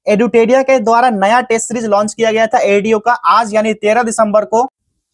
एडुटेरिया के द्वारा नया टेस्ट सीरीज लॉन्च किया गया था एडीओ का। आज यानी 13 दिसंबर को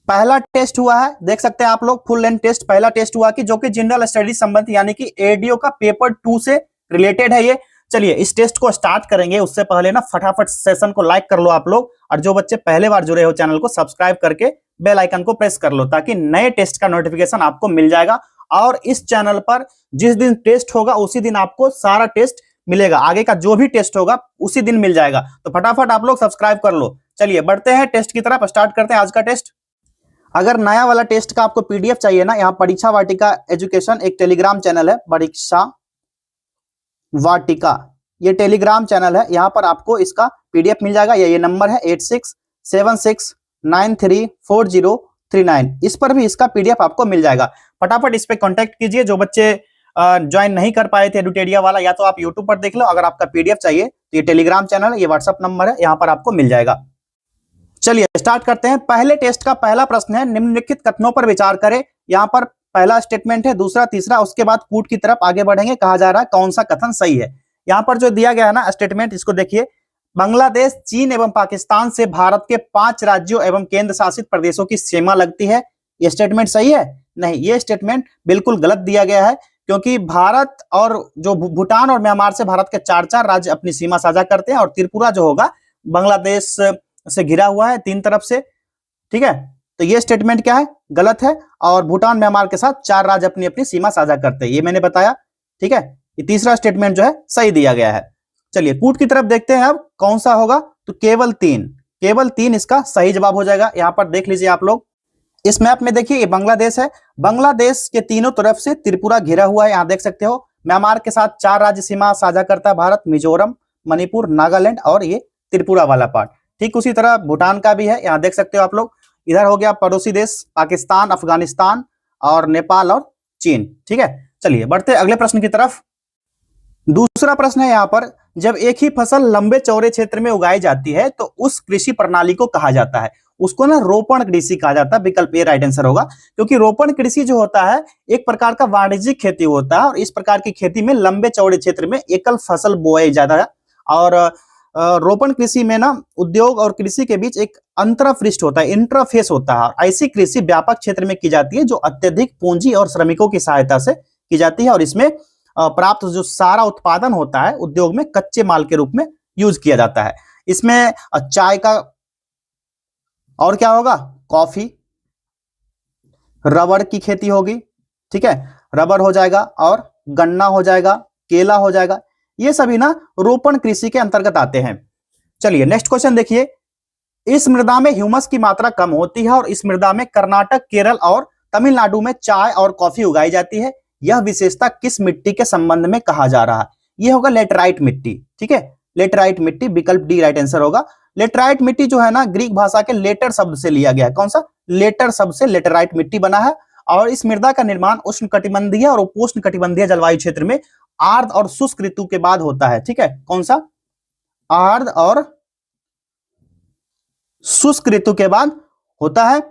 पहला टेस्ट हुआ है। देख सकते हैं आप लोग, फुल लेंथ टेस्ट पहला टेस्ट हुआ कि जो कि जनरल स्टडीज संबंधी यानी कि एडीओ का पेपर 2 से रिलेटेड है ये। चलिए इस टेस्ट को स्टार्ट करेंगे, उससे पहले ना फटाफट सेशन को लाइक कर लो आप लोग, और जो बच्चे पहले बार जुड़े हो चैनल को सब्सक्राइब करके बेल आइकन को प्रेस कर लो, ताकि नए टेस्ट का नोटिफिकेशन आपको मिल जाएगा। और इस चैनल पर जिस दिन टेस्ट होगा उसी दिन आपको सारा टेस्ट मिलेगा, आगे का जो भी टेस्ट होगा उसी दिन मिल जाएगा। तो फटाफट आप लोग सब्सक्राइब कर लो। चलिए बढ़ते हैं टेस्ट की तरफ, स्टार्ट करते हैं आज का टेस्ट। अगर नया वाला टेस्ट का आपको पीडीएफ चाहिए ना, यहाँ परीक्षा वाटिका एजुकेशन एक टेलीग्राम चैनल है, परीक्षा वाटिका ये टेलीग्राम चैनल है, यहाँ पर आपको इसका पीडीएफ मिल जाएगा। ये नंबर है 8676934039, इस पर भी इसका पीडीएफ आपको मिल जाएगा। फटाफट इस पे कांटेक्ट कीजिए। जो बच्चे ज्वाइन नहीं कर पाए थे एडुटेरिया वाला, या तो आप यूट्यूब पर देख लो, अगर आपका पीडीएफ चाहिए तो ये टेलीग्राम चैनल है, ये व्हाट्सएप नंबर है, यहाँ पर आपको मिल जाएगा। चलिए स्टार्ट करते हैं। पहले टेस्ट का पहला प्रश्न है, निम्नलिखित कथनों पर विचार करें। यहाँ पर पहला स्टेटमेंट है, दूसरा, तीसरा, उसके बाद कूट की तरफ आगे बढ़ेंगे। कहा जा रहा है कौन सा कथन सही है। यहाँ पर जो दिया गया है ना स्टेटमेंट, इसको देखिए। बांग्लादेश, चीन एवं पाकिस्तान से भारत के 5 राज्यों एवं केंद्र शासित प्रदेशों की सीमा लगती है। ये स्टेटमेंट सही है? नहीं, ये स्टेटमेंट बिल्कुल गलत दिया गया है, क्योंकि भारत और जो भूटान और म्यांमार से भारत के 4 राज्य अपनी सीमा साझा करते हैं, और त्रिपुरा जो होगा बांग्लादेश से घिरा हुआ है 3 तरफ से। ठीक है, तो ये स्टेटमेंट क्या है? गलत है। और भूटान म्यांमार के साथ 4 राज्य अपनी अपनी सीमा साझा करते हैं, ये मैंने बताया। ठीक है, ये तीसरा स्टेटमेंट जो है सही दिया गया है। चलिए कूट की तरफ देखते हैं अब कौन सा होगा। तो केवल 3 इसका सही जवाब हो जाएगा। यहां पर देख लीजिए आप लोग, इस मैप में देखिए ये बांग्लादेश है, बांग्लादेश के तीनों तरफ से त्रिपुरा घिरा हुआ है, यहां देख सकते हो। म्यांमार के साथ 4 राज्य सीमा साझा करता है भारत, मिजोरम, मणिपुर, नागालैंड और ये त्रिपुरा वाला पार्ट। ठीक उसी तरह भूटान का भी है, यहाँ देख सकते हो आप लोग। इधर हो गया पड़ोसी देश पाकिस्तान, अफगानिस्तान और नेपाल और चीन। ठीक है, चलिए बढ़ते अगले प्रश्न की तरफ। दूसरा प्रश्न है यहाँ पर, जब एक ही फसल लंबे चौड़े क्षेत्र में उगाई जाती है तो उस कृषि प्रणाली को कहा जाता है। उसको ना रोपण कृषि कहा जाता है। विकल्प ए राइट आंसर होगा, क्योंकि रोपण कृषि जो होता है एक प्रकार का वाणिज्यिक खेती होता है, और इस प्रकार की खेती में लंबे चौड़े क्षेत्र में एकल फसल बोई जाता है। और रोपण कृषि में ना उद्योग और कृषि के बीच एक अंतरपृष्ठ होता है, इंटरफेस होता है। ऐसी कृषि व्यापक क्षेत्र में की जाती है जो अत्यधिक पूंजी और श्रमिकों की सहायता से की जाती है, और इसमें प्राप्त जो सारा उत्पादन होता है उद्योग में कच्चे माल के रूप में यूज किया जाता है। इसमें चाय का और क्या होगा, कॉफी, रबर की खेती होगी। ठीक है, रबर हो जाएगा, और गन्ना हो जाएगा, केला हो जाएगा। ये सभी ना रोपण कृषि के अंतर्गत आते हैं। चलिए नेक्स्ट क्वेश्चन देखिए। इस मृदा में ह्यूमस की मात्रा कम होती है, और इस मृदा में कर्नाटक, केरल और तमिलनाडु में चाय और कॉफी उगाई जाती है। यह विशेषता किस मिट्टी के संबंध में कहा जा रहा है? यह होगा लेटराइट मिट्टी। ठीक है, लेटराइट मिट्टी, विकल्प डी राइट आंसर होगा। लेटराइट मिट्टी जो है ना ग्रीक भाषा के लेटर शब्द से लिया गया है। कौन सा? लेटर शब्द से लेटराइट मिट्टी बना है। और इस मृदा का निर्माण उष्ण कटिबंधीय और उपोष्ण कटिबंधीय जलवायु क्षेत्र में आर्द्र और शुष्क ऋतु के बाद होता है। ठीक है, कौन सा? आर्द्र और शुष्क ऋतु के बाद होता है।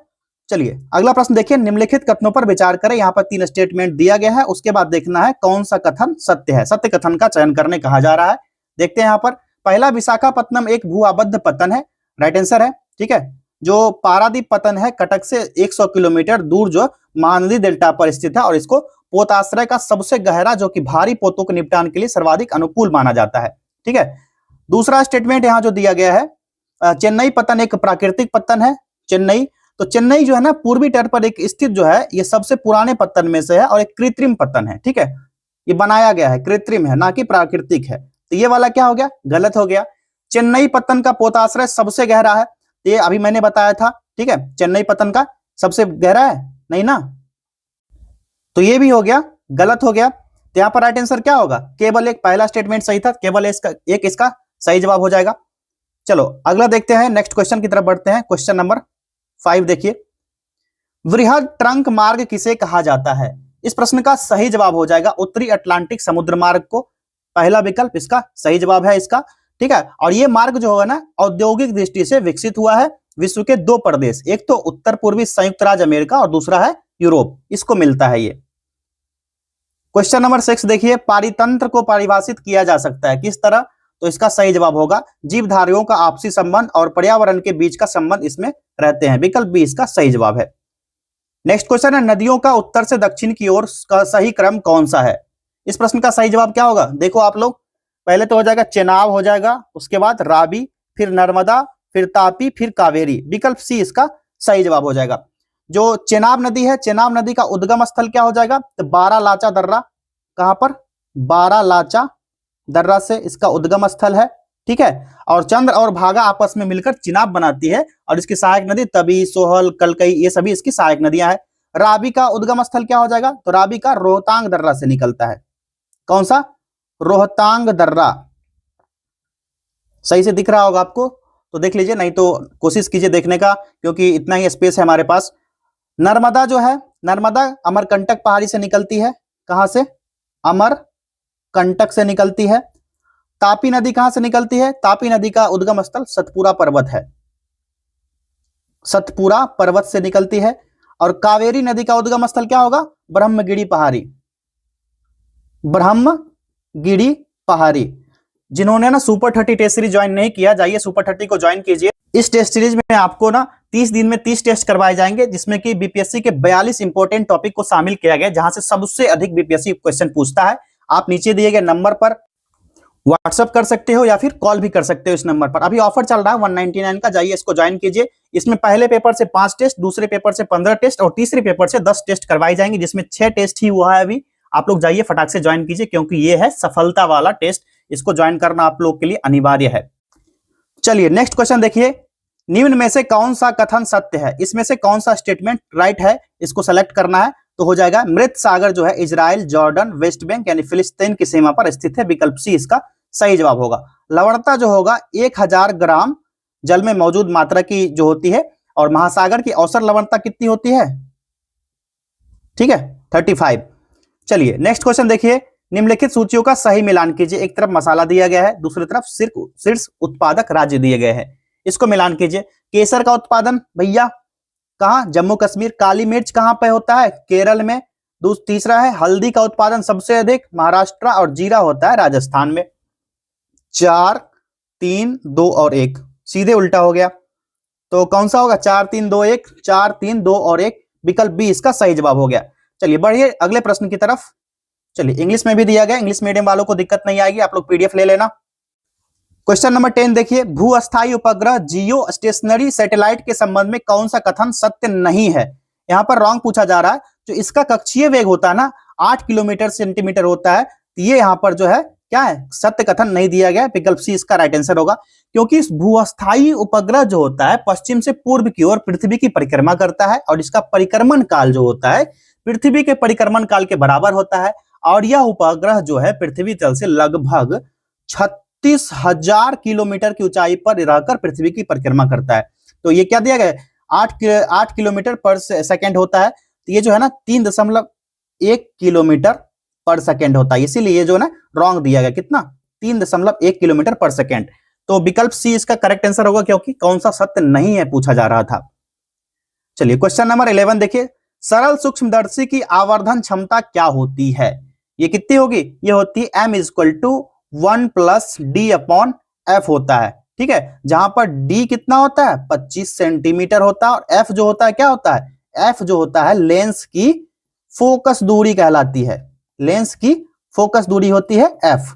चलिए अगला प्रश्न देखिए। निम्नलिखित कथनों पर विचार करें। यहाँ पर 3 स्टेटमेंट दिया गया है, उसके बाद देखना है कौन सा कथन सत्य है। सत्य कथन का चयन करने कहा जा रहा है। देखते हैं यहाँ पर। पहला, विशाखापत्तनम एक भू आबद्ध पत्तन है, राइट आंसर है। ठीक है, जो पारादीप पत्तन है कटक से 100 किलोमीटर दूर जो महानदी डेल्टा पर स्थित है, और इसको पोताश्रय का सबसे गहरा जो कि भारी पोतों के निपटान के लिए सर्वाधिक अनुकूल माना जाता है। ठीक है, दूसरा स्टेटमेंट यहाँ जो दिया गया है, चेन्नई पत्तन एक प्राकृतिक पत्तन है। चेन्नई, तो चेन्नई जो है ना पूर्वी तट पर एक स्थित जो है ये सबसे पुराने पत्तन में से है, और एक कृत्रिम पत्तन है। ठीक है, ये बनाया गया है, कृत्रिम है, ना कि प्राकृतिक है। तो ये वाला क्या हो गया? गलत हो गया। चेन्नई पत्तन का पोताश्रय सबसे गहरा है, ये अभी मैंने बताया था। ठीक है, चेन्नई पत्तन का सबसे गहरा है नहीं ना, तो ये भी हो गया, गलत हो गया। तो यहाँ पर राइट आंसर क्या होगा? केवल एक, पहला स्टेटमेंट सही था, केवल एक इसका सही जवाब हो जाएगा। चलो अगला देखते हैं, नेक्स्ट क्वेश्चन की तरफ बढ़ते हैं। क्वेश्चन नंबर 5 देखिए। वृहद ट्रंक मार्ग किसे कहा जाता है? इस प्रश्न का सही जवाब हो जाएगा उत्तरी अटलांटिक समुद्र मार्ग को। पहला विकल्प इसका सही जवाब है इसका। ठीक है, और ये मार्ग जो होगा ना औद्योगिक दृष्टि से विकसित हुआ है विश्व के 2 प्रदेश, एक तो उत्तर पूर्वी संयुक्त राज्य अमेरिका और दूसरा है यूरोप, इसको मिलता है ये। क्वेश्चन नंबर 6 देखिए। पारितंत्र को परिभाषित किया जा सकता है किस तरह? तो इसका सही जवाब होगा जीवधारियों का आपसी संबंध और पर्यावरण के बीच का संबंध इसमें रहते हैं। विकल्प बी इसका सही जवाब है। नेक्स्ट क्वेश्चन है, नदियों का उत्तर से दक्षिण की ओर का सही क्रम कौन सा है? इस प्रश्न का सही जवाब क्या होगा? देखो आप लोग, पहले तो हो जाएगा चेनाब, हो जाएगा उसके बाद रावी, फिर नर्मदा, फिर तापी, फिर कावेरी। विकल्प सी इसका सही जवाब हो जाएगा। जो चेनाब नदी है, चेनाब नदी का उद्गम स्थल क्या हो जाएगा? तो बारालाचा दर्रा। कहां पर? बारालाचा दर्रा से इसका उद्गम स्थल है, ठीक है। और चंद्र और भागा आपस में मिलकर चिनाब बनाती है और इसकी सहायक नदी तबी, सोहल, कलकई, ये सभी इसकी सहायक नदियां हैं। रावी का उद्गम स्थल क्या हो जाएगा? तो रावी का रोहतांग दर्रा से निकलता है। कौन सा? रोहतांग दर्रा। सही से दिख रहा होगा आपको तो देख लीजिए, नहीं तो कोशिश कीजिए देखने का, क्योंकि इतना ही स्पेस है हमारे पास। नर्मदा जो है, नर्मदा अमरकंटक पहाड़ी से निकलती है। कहां से? अमरकंटक से निकलती है। तापी नदी कहां से निकलती है? तापी नदी का उद्गम स्थल सतपुरा पर्वत है, सतपुरा पर्वत से निकलती है। और कावेरी नदी का उद्गम स्थल क्या होगा? ब्रह्मगिरी पहाड़ी, ब्रह्मगिरी पहाड़ी। जिन्होंने ना सुपर 30 टेस्ट सीरीज ज्वाइन नहीं किया, जाइए सुपर 30 को ज्वाइन कीजिए। इस टेस्ट सीरीज में आपको ना 30 दिन में 30 टेस्ट करवाए जाएंगे, जिसमें कि बीपीएससी के 42 इंपॉर्टेंट टॉपिक को शामिल किया गया, जहां से सबसे अधिक बीपीएससी क्वेश्चन पूछता है। आप नीचे दिए गए नंबर पर व्हाट्सएप कर सकते हो या फिर कॉल भी कर सकते हो इस नंबर पर। अभी ऑफर चल रहा है 199 का, जाइए इसको ज्वाइन कीजिए। इसमें पहले पेपर से 5 टेस्ट, दूसरे पेपर से 15 टेस्ट और तीसरे पेपर से 10 टेस्ट करवाई जाएंगे, जिसमें 6 टेस्ट ही हुआ है अभी। आप लोग जाइए फटाक से ज्वाइन कीजिए, क्योंकि ये है सफलता वाला टेस्ट, इसको ज्वाइन करना आप लोग के लिए अनिवार्य है। चलिए नेक्स्ट क्वेश्चन देखिए, निम्न में से कौन सा कथन सत्य है? इसमें से कौन सा स्टेटमेंट राइट है, इसको सेलेक्ट करना है। तो हो जाएगा मृत सागर जो है इजराइल, जॉर्डन, वेस्ट बैंक यानी फिलिस्तीन की सीमा पर स्थित है। विकल्प सी इसका सही जवाब होगा। लवणता जो होगा 1000 ग्राम जल में मौजूद मात्रा की जो होती है, और महासागर की औसत लवणता कितनी होती है? ठीक है, 35। चलिए नेक्स्ट क्वेश्चन देखिए, निम्नलिखित सूचियों का सही मिलान कीजिए। एक तरफ मसाला दिया गया है, दूसरी तरफ शीर्ष उत्पादक राज्य दिए गए हैं, इसको मिलान कीजिए। केसर का उत्पादन भैया कहां? जम्मू कश्मीर। काली मिर्च कहां पे होता है? केरल में। तीसरा है हल्दी का उत्पादन सबसे अधिक महाराष्ट्र, और जीरा होता है राजस्थान में। 4 3 2 और 1, सीधे उल्टा हो गया। तो कौन सा होगा? 4 3 2 1, 4 3 2 और 1। विकल्प बी इसका सही जवाब हो गया। चलिए बढ़िए अगले प्रश्न की तरफ। चलिए इंग्लिश में भी दिया गया, इंग्लिश मीडियम वालों को दिक्कत नहीं आएगी, आप लोग पीडीएफ ले लेना। क्वेश्चन नंबर 10 देखिए, भू अस्थायी उपग्रह जियो स्टेशनरी सैटेलाइट के संबंध में कौन सा कथन सत्य नहीं है? यहां पर रॉन्ग पूछा जा रहा है। जो इसका कक्षीय वेग होता है ना 8 किलोमीटर सेंटीमीटर होता है, तो ये यहां पर जो है क्या है? सत्य कथन नहीं दिया गया। विकल्प सी इसका राइट आंसर होगा, क्योंकि इस भू अस्थायी उपग्रह जो होता है पश्चिम से पूर्व की ओर पृथ्वी की परिक्रमा करता है, और इसका परिक्रमण काल जो होता है पृथ्वी के परिक्रमण काल के बराबर होता है। और यह उपग्रह जो है पृथ्वी तल से लगभग 36,000 किलोमीटर की ऊंचाई पर रहकर पृथ्वी की परिक्रमा करता है। तो ये क्या दिया गया? 8 किलोमीटर पर सेकेंड होता है। तो ये जो है ना 3.1 किलोमीटर पर सेकेंड होता है, इसीलिए ये जो है ना रॉन्ग दिया गया। कितना? 3.1 किलोमीटर पर सेकेंड। तो विकल्प सी इसका करेक्ट आंसर होगा, क्योंकि कौन सा सत्य नहीं है पूछा जा रहा था। चलिए क्वेश्चन नंबर 11 देखिए, सरल सूक्ष्मदर्शी की आवर्धन क्षमता क्या होती है? ये कितनी होगी? ये होती है m = 1 + d/f होता है, ठीक है। जहां पर d कितना होता है? 25 सेंटीमीटर होता है, और f जो होता है क्या होता है? f जो होता है लेंस की फोकस दूरी कहलाती है, लेंस की फोकस दूरी होती है f।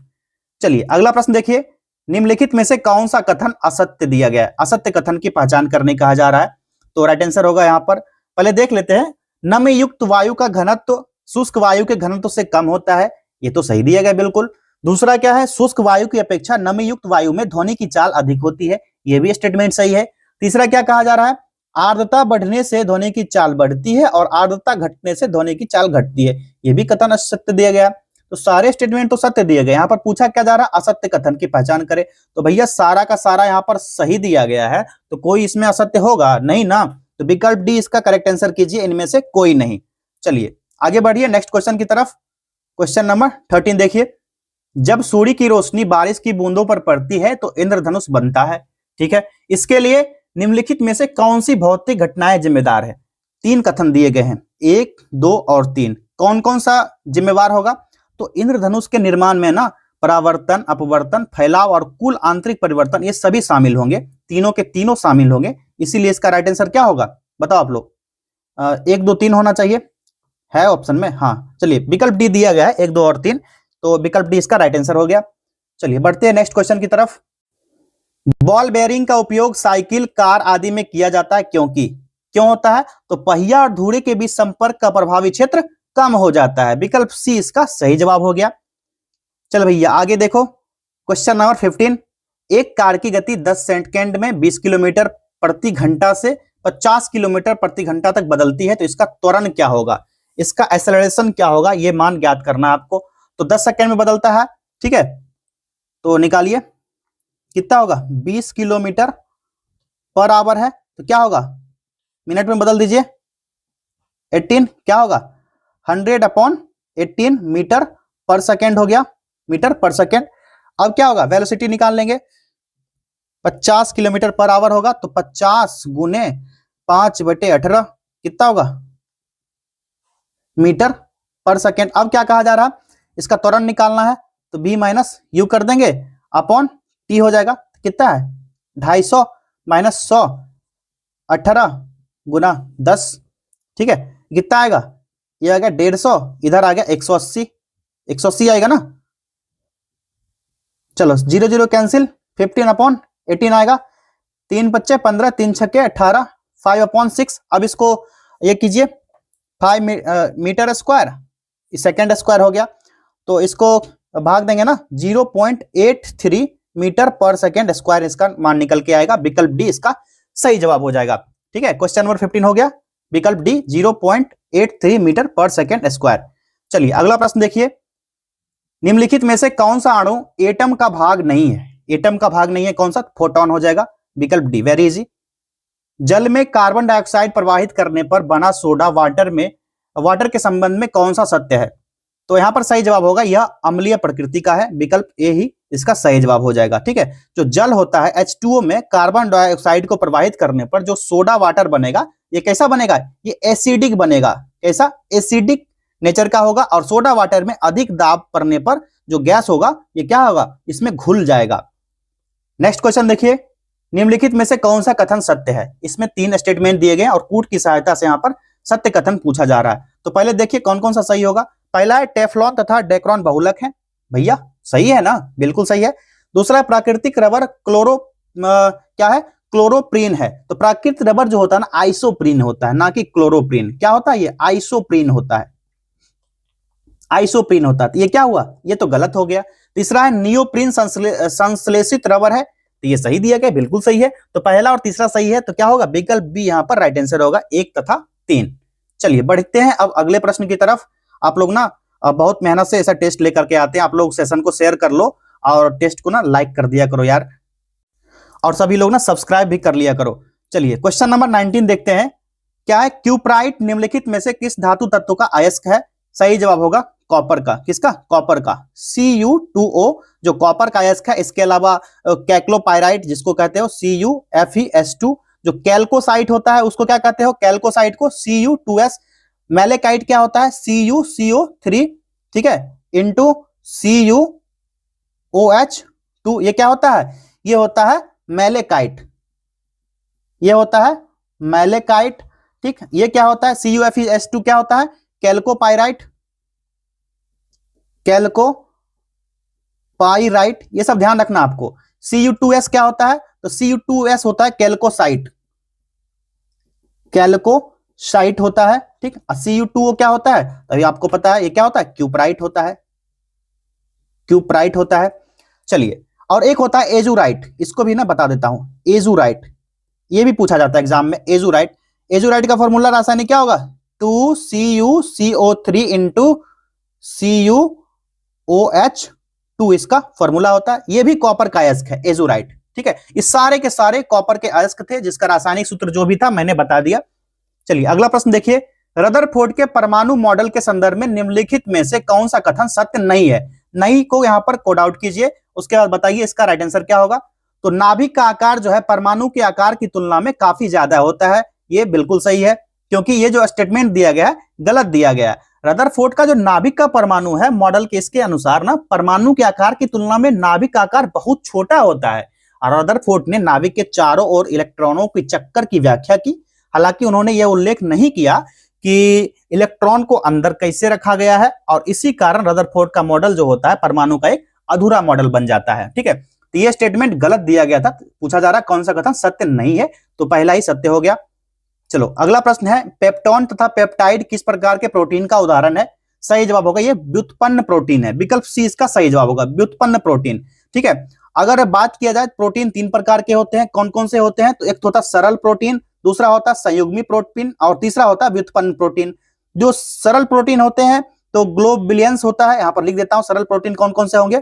चलिए अगला प्रश्न देखिए, निम्नलिखित में से कौन सा कथन असत्य दिया गया है? असत्य कथन की पहचान करने कहा जा रहा है, तो राइट आंसर होगा यहां पर। पहले देख लेते हैं, नमी युक्त वायु का घनत्व शुष्क वायु के घनत्व से कम होता है, ये तो सही दिया गया बिल्कुल। दूसरा क्या है? शुष्क वायु की अपेक्षा नमी युक्त वायु में ध्वनि की चाल अधिक होती है, ये भी स्टेटमेंट सही है। तीसरा क्या कहा जा रहा है? आर्द्रता बढ़ने से ध्वनि की चाल बढ़ती है, और आर्द्रता घटने से ध्वनि की चाल घटती है, ये भी कथन असत्य दिया गया। तो सारे स्टेटमेंट तो सत्य दिए गए। यहाँ पर पूछा क्या जा रहा है? असत्य कथन की पहचान करें। तो भैया सारा का सारा यहाँ पर सही दिया गया है, तो कोई इसमें असत्य होगा नहीं ना। तो विकल्प डी इसका करेक्ट आंसर कीजिए, इनमें से कोई नहीं। चलिए आगे बढ़िए नेक्स्ट क्वेश्चन की तरफ। क्वेश्चन नंबर 13 देखिए, जब सूर्य की रोशनी बारिश की बूंदों पर पड़ती है तो इंद्रधनुष बनता है, ठीक है। इसके लिए निम्नलिखित में से कौन सी भौतिक घटनाएं जिम्मेदार है? 3 कथन दिए गए हैं, 1 2 और 3। कौन कौन सा जिम्मेवार होगा? तो इंद्रधनुष के निर्माण में ना परावर्तन, अपवर्तन, फैलाव और कुल आंतरिक परिवर्तन, ये सभी शामिल होंगे, तीनों के तीनों शामिल होंगे। इसीलिए इसका राइट आंसर क्या होगा बताओ आप लोग। 1 2 3 होना चाहिए, है ऑप्शन में। हाँ चलिए, विकल्प डी दिया गया है 1 2 और 3, तो विकल्प डी इसका राइट आंसर हो गया। चलिए बढ़ते हैं नेक्स्ट क्वेश्चन की तरफ। बॉल बेयरिंग का उपयोग साइकिल, कार आदि में किया जाता है क्योंकि, क्यों होता है? तो पहिया और धुरे के बीच संपर्क का प्रभावी क्षेत्र कम हो जाता है। विकल्प सी इसका सही जवाब हो गया। चल भैया आगे देखो, क्वेश्चन नंबर 15। एक कार की गति 10 सेकंड में 20 किलोमीटर प्रति घंटा से 50 किलोमीटर प्रति घंटा तक बदलती है, तो इसका त्वरण क्या होगा, इसका एक्सेलरेशन क्या होगा, यह मान ज्ञात करना आपको। तो 10 सेकंड में बदलता है, ठीक है, तो निकालिए कितना होगा, 20 किलोमीटर पर आवर है, तो क्या होगा, मिनट में बदल दीजिए, 18 क्या होगा, 100/18 मीटर पर सेकेंड हो गया, मीटर पर सेकेंड। अब क्या होगा, वेलोसिटी निकाल लेंगे, 50 किलोमीटर पर आवर होगा, तो 50 गुने 5/18 कितना होगा, मीटर पर सेकेंड। अब क्या कहा जा रहा, इसका त्वरण निकालना है, तो b माइनस यू कर देंगे अपॉन टी हो जाएगा, कितना है 250 माइनस 100, 18 गुना 10, ठीक है, कितना आएगा, ये आ गया 150, इधर आ गया 180, 180 आएगा ना। चलो 0 0 कैंसिल, 15/18 आएगा, 3 5 15, 3 6 18, 5/6। अब इसको ये कीजिए 5 मीटर स्क्वायर, सेकेंड स्क्वायर हो गया, तो इसको भाग देंगे ना, 0.83 मीटर पर सेकेंड स्क्वायर इसका मान निकल के आएगा। विकल्प डी इसका सही जवाब हो जाएगा। ठीक है, क्वेश्चन नंबर 15 हो गया, विकल्प डी 0.83 मीटर पर सेकेंड स्क्वायर। चलिए अगला प्रश्न देखिए, निम्नलिखित में से कौन सा अणु एटम का भाग नहीं है, एटम का भाग नहीं है, कौन सा, फोटोन हो जाएगा, विकल्प डी, वेरी इजी। जल में कार्बन डाइऑक्साइड प्रवाहित करने पर बना सोडा वाटर के संबंध में कौन सा सत्य है, तो यहां पर सही जवाब होगा यह अम्लीय प्रकृति का है, विकल्प ए ही इसका सही जवाब हो जाएगा। ठीक है, जो जल होता है H2O में कार्बन डाइऑक्साइड को प्रवाहित करने पर जो सोडा वाटर बनेगा, ये कैसा बनेगा, ये एसिडिक बनेगा, कैसा, एसिडिक नेचर का होगा, और सोडा वाटर में अधिक दाब पड़ने पर जो गैस होगा ये क्या होगा, इसमें घुल जाएगा। नेक्स्ट क्वेश्चन देखिए, निम्नलिखित में से कौन सा कथन सत्य है, इसमें 3 स्टेटमेंट दिए गए और कूट की सहायता से यहां पर सत्य कथन पूछा जा रहा है। तो पहले देखिए कौन कौन सा सही होगा। पहला है टेफ्लॉन तथा डेक्रॉन बहुलक है, भैया सही है ना, बिल्कुल सही है। दूसरा है प्राकृतिक रबर क्या है, क्लोरोप्रीन है, तो प्राकृतिक रबर जो होता है ना आइसोप्रीन होता है, ना कि क्लोरोप्रीन। क्या होता है ये, आइसोप्रीन होता है, आइसोप्रीन होता है, तो ये क्या हुआ, ये तो गलत हो गया। तीसरा है नियोप्रीन संश्लेषित रबर है, तो ये सही दिया गया, बिल्कुल सही है। तो पहला और तीसरा सही है, तो क्या होगा, विकल्प बी यहां पर राइट आंसर होगा, 1 तथा 3। चलिए बढ़ते हैं अब अगले प्रश्न की तरफ। आप लोग ना बहुत मेहनत से ऐसा टेस्ट लेकर के आते हैं, आप लोग सेशन को शेयर कर लो और टेस्ट को ना लाइक कर दिया करो यार, और सभी लोग ना सब्सक्राइब भी कर लिया करो। चलिए क्वेश्चन नंबर 19 देखते हैं, क्या है, क्यूप्राइट निम्नलिखित में से किस धातु तत्व का अयस्क है, सही जवाब होगा कॉपर का, किसका, कॉपर का, Cu2O जो कॉपर का अयस्क है। इसके अलावा कैक्लोपाइराइट जिसको कहते हो CuFeS2, जो कैल्कोसाइट होता है उसको क्या कहते हो, कैल्कोसाइट को Cu2S। मैलेकाइट क्या होता है, CuCO3, ठीक है, इंटू CuOH2, ये क्या होता है, ये होता है मैलेकाइट, ये होता है मैलेकाइट। ठीक, ये क्या होता है, CuFeS2 क्या होता है, कैल्कोपाइराइट, कैल्कोपाइराइट, ये सब ध्यान रखना आपको। Cu2S क्या होता है, तो Cu2S होता है कैल्कोसाइट, कैल्कोसाइट होता है। ठीक, Cu2O क्या होता है, अभी आपको पता है ये क्या होता है, क्यूप्राइट होता है, क्यूप्राइट होता है। चलिए, और एक होता है एजुराइट, इसको भी ना बता देता हूं, एजुराइट, ये भी पूछा जाता है एग्जाम में, एजुराइट। एजुराइट का फॉर्मूला रासायनिक क्या होगा, 2CuCO3 इंटू CuOH2 इसका फॉर्मूला होता है। ये भी कॉपर का अयस्क है, एजुराइट। ठीक है, इस सारे के सारे कॉपर के अयस्क थे, जिसका रासायनिक सूत्र जो भी था मैंने बता दिया। चलिए अगला प्रश्न देखिए, रदरफोर्ड के परमाणु मॉडल के संदर्भ में निम्नलिखित में से कौन सा कथन सत्य नहीं है, नहीं को यहां पर कोड आउट कीजिए, उसके बाद बताइए इसका राइट आंसर क्या होगा। तो नाभिक का आकार जो है परमाणु के आकार की तुलना में काफी ज्यादा होता है, ये बिल्कुल सही है, क्योंकि ये जो स्टेटमेंट दिया गया है गलत दिया गया है। रदरफोर्ड का जो नाभिक का परमाणु है, मॉडल केस के अनुसार ना, परमाणु के आकार की तुलना में नाभिक का आकार बहुत छोटा होता है। और रदरफोर्ड ने नाभिक के चारों ओर इलेक्ट्रॉनों की चक्कर की व्याख्या की। हालांकि उन्होंने यह उल्लेख नहीं किया कि इलेक्ट्रॉन को अंदर कैसे रखा गया है, और इसी कारण रदरफोर्ड का मॉडल जो होता है परमाणु का एक अधूरा मॉडल बन जाता है। ठीक है, तो यह स्टेटमेंट गलत दिया गया था। पूछा जा रहा कौन सा कथन सत्य नहीं है, तो पहला ही सत्य हो गया। चलो अगला प्रश्न है, पेप्टोन तथा पेप्टाइड किस प्रकार के प्रोटीन का उदाहरण है? सही जवाब होगा ये व्युत्पन्न प्रोटीन है। विकल्प सी इसका सही जवाब होगा, व्युत्पन्न प्रोटीन। ठीक है, अगर बात किया जाए प्रोटीन 3 प्रकार के होते हैं, कौन कौन से होते हैं? तो एक होता है सरल प्रोटीन, दूसरा होता है संयुग्मी प्रोटीन, और तीसरा होता है व्युत्पन्न प्रोटीन। जो सरल प्रोटीन होते हैं तो ग्लोबुलियंस होता है, यहां पर लिख देता हूं सरल प्रोटीन कौन कौन से होंगे।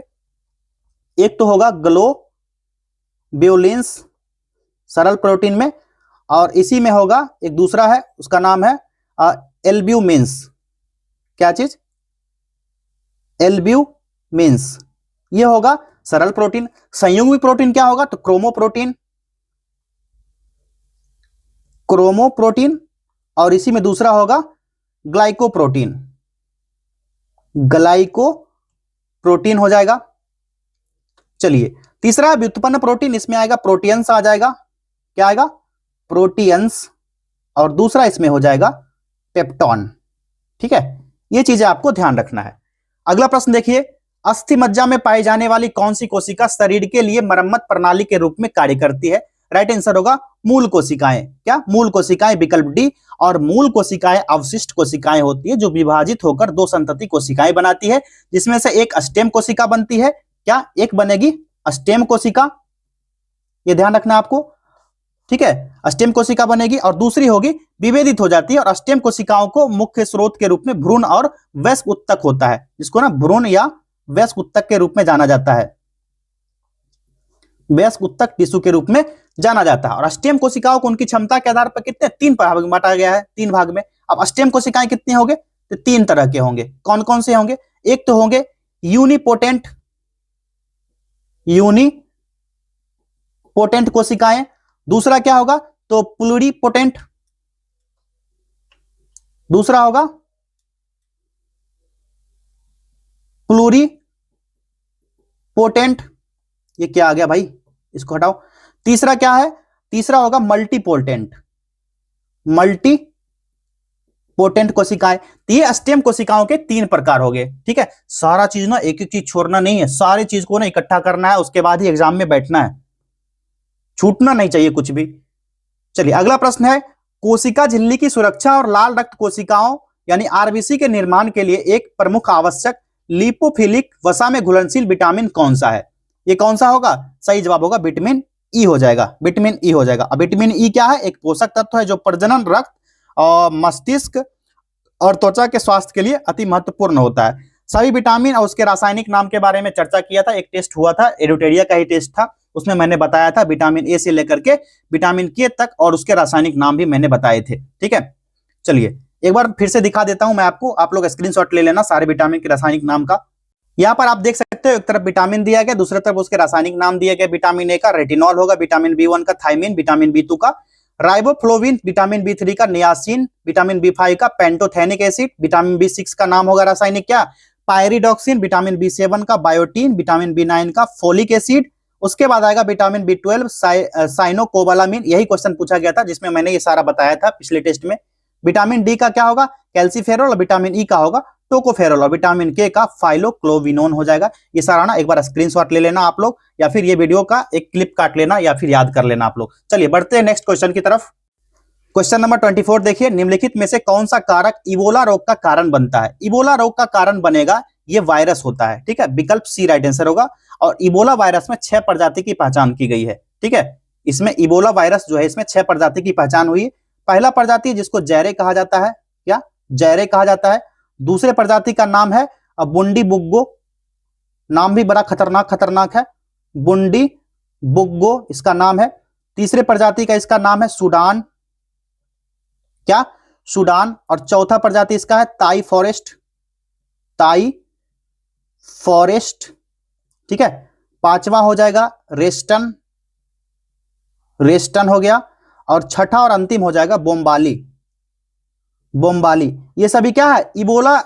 एक तो होगा ग्लोबुलिन्स सरल प्रोटीन में, और इसी में होगा एक दूसरा है, उसका नाम है एल्ब्यूमिन्स। क्या चीज? एल्ब्यूमिन्स, ये होगा सरल प्रोटीन। संयुग्मी प्रोटीन क्या होगा? तो क्रोमोप्रोटीन, क्रोमोप्रोटीन, और इसी में दूसरा होगा ग्लाइकोप्रोटीन, ग्लाइकोप्रोटीन हो जाएगा। चलिए तीसरा व्युत्पन्न प्रोटीन, इसमें आएगा प्रोटियंस आ जाएगा। क्या आएगा? प्रोटियंस, और दूसरा इसमें हो जाएगा पेप्टोन। ठीक है, ये चीजें आपको ध्यान रखना है। अगला प्रश्न देखिए, अस्थि मज्जा में पाई जाने वाली कौन सी कोशिका शरीर के लिए मरम्मत प्रणाली के रूप में कार्य करती है? राइट आंसर होगा मूल कोशिकाएं। क्या? मूल कोशिकाएं, विकल्प डी। और मूल कोशिकाएं अवशिष्ट कोशिकाएं होती है जो विभाजित होकर 2 संतति कोशिकाएं बनाती है, जिसमें से एक स्टेम कोशिका बनती है। क्या? एक बनेगी स्टेम कोशिका, ये ध्यान रखना आपको। ठीक है, स्टेम कोशिका बनेगी, और दूसरी होगी विभेदित हो जाती है। और स्टेम कोशिकाओं को मुख्य स्रोत के रूप में भ्रूण और वयस्क उत्तक होता है, जिसको ना भ्रूण या वयस्क उत्तक के रूप में जाना जाता है, वयस्क उत्तक टिश्यू के रूप में जाना जाता है। और स्टेम कोशिकाओं को उनकी क्षमता के आधार पर कितने 3 भाग में बांटा गया है, 3 भाग में। अब स्टेम कोशिकाएं कितने होंगे? तो 3 तरह के होंगे। कौन कौन से होंगे? एक तो होंगे यूनिपोटेंट, यूनिपोटेंट कोशिकाएं। दूसरा क्या होगा? तो प्लूरिपोटेंट, दूसरा होगा प्लूरिपोटेंट। ये क्या आ गया भाई, इसको हटाओ। तीसरा क्या है? तीसरा होगा मल्टीपोटेंट, मल्टीपोटेंट कोशिकाएं। तो ये स्टेम कोशिकाओं के 3 प्रकार हो गए। ठीक है, सारा चीज ना एक एक चीज छोड़ना नहीं है, सारी चीज को ना इकट्ठा करना है, उसके बाद ही एग्जाम में बैठना है, छूटना नहीं चाहिए कुछ भी। चलिए अगला प्रश्न है, कोशिका झिल्ली की सुरक्षा और लाल रक्त कोशिकाओं यानी आरबीसी के निर्माण के लिए एक प्रमुख आवश्यक लिपोफिलिक वसा में घुलनशील विटामिन कौन सा है? ये कौन सा होगा? सही जवाब होगा विटामिन ई हो जाएगा, विटामिन ई हो जाएगा। अब विटामिन ई क्या है? एक पोषक तत्व है जो प्रजनन, रक्त और मस्तिष्क और त्वचा के स्वास्थ्य के लिए अति महत्वपूर्ण होता है। सभी विटामिन और उसके रासायनिक नाम के बारे में चर्चा किया था, एक टेस्ट हुआ था, एडुटेरिया का ही टेस्ट था, उसमें मैंने बताया था विटामिन ए से लेकर के विटामिन के तक, और उसके रासायनिक नाम भी मैंने बताए थे। ठीक है, चलिए एक बार फिर से दिखा देता हूं मैं आपको, आप लोग स्क्रीनशॉट ले लेना सारे विटामिन के रासायनिक नाम का। यहाँ पर आप देख सकते हो, एक तरफ विटामिन दिया गया, दूसरी तरफ उसके रासायनिक नाम दिए गए। विटामिन ए का रेटिनॉल होगा, विटामिन बी1 का थायमिन, विटामिन बी2 का राइबोफ्लोविन, विटामिन बी3 का नियासिन, विटामिन बी5 का पेंटोथेनिक एसिड, विटामिन बी6 का नाम होगा रासायनिक क्या? पायरिडॉक्सिन, विटामिन बी7 का बायोटीन, विटामिन बी9 का फोलिक एसिड। उसके बाद आएगा विटामिन बी12 साइनोकोबालामिन, यही क्वेश्चन पूछा गया था जिसमें मैंने ये सारा बताया था पिछले टेस्ट में। विटामिन डी का क्या होगा? कैल्सीफेरॉल, और विटामिन ई का होगा टोकोफेरॉल, और विटामिन के का फाइलोक्लोविनोन हो जाएगा। ये सारा ना एक बार स्क्रीनशॉट ले लेना आप लोग, या फिर ये वीडियो का एक क्लिप काट लेना, या फिर याद कर लेना आप लोग। चलिए बढ़ते हैं नेक्स्ट क्वेश्चन की तरफ। क्वेश्चन नंबर 24 देखिए, निम्नलिखित में से कौन सा कारक इबोला रोग का कारण बनता है? इबोला रोग का कारण बनेगा ये वायरस होता है। ठीक है, विकल्प सी राइट आंसर होगा। और इबोला वायरस में 6 प्रजाति की पहचान की गई है। ठीक है, इसमें इबोला वायरस जो है इसमें 6 प्रजाति की पहचान हुई। पहला प्रजाति जिसको जैरे कहा जाता है, क्या जैरे कहा जाता है। दूसरे प्रजाति का नाम है बुंडी बुग्गो, नाम भी बड़ा खतरनाक है, बुंडी बुग्गो इसका नाम है। तीसरे प्रजाति का इसका नाम है सूडान, क्या सूडान। और चौथा प्रजाति इसका है ताई फॉरेस्ट। ठीक है, पांचवा हो जाएगा रेस्टन हो गया, और छठा और अंतिम हो जाएगा बोम्बाली। ये सभी क्या है? इबोला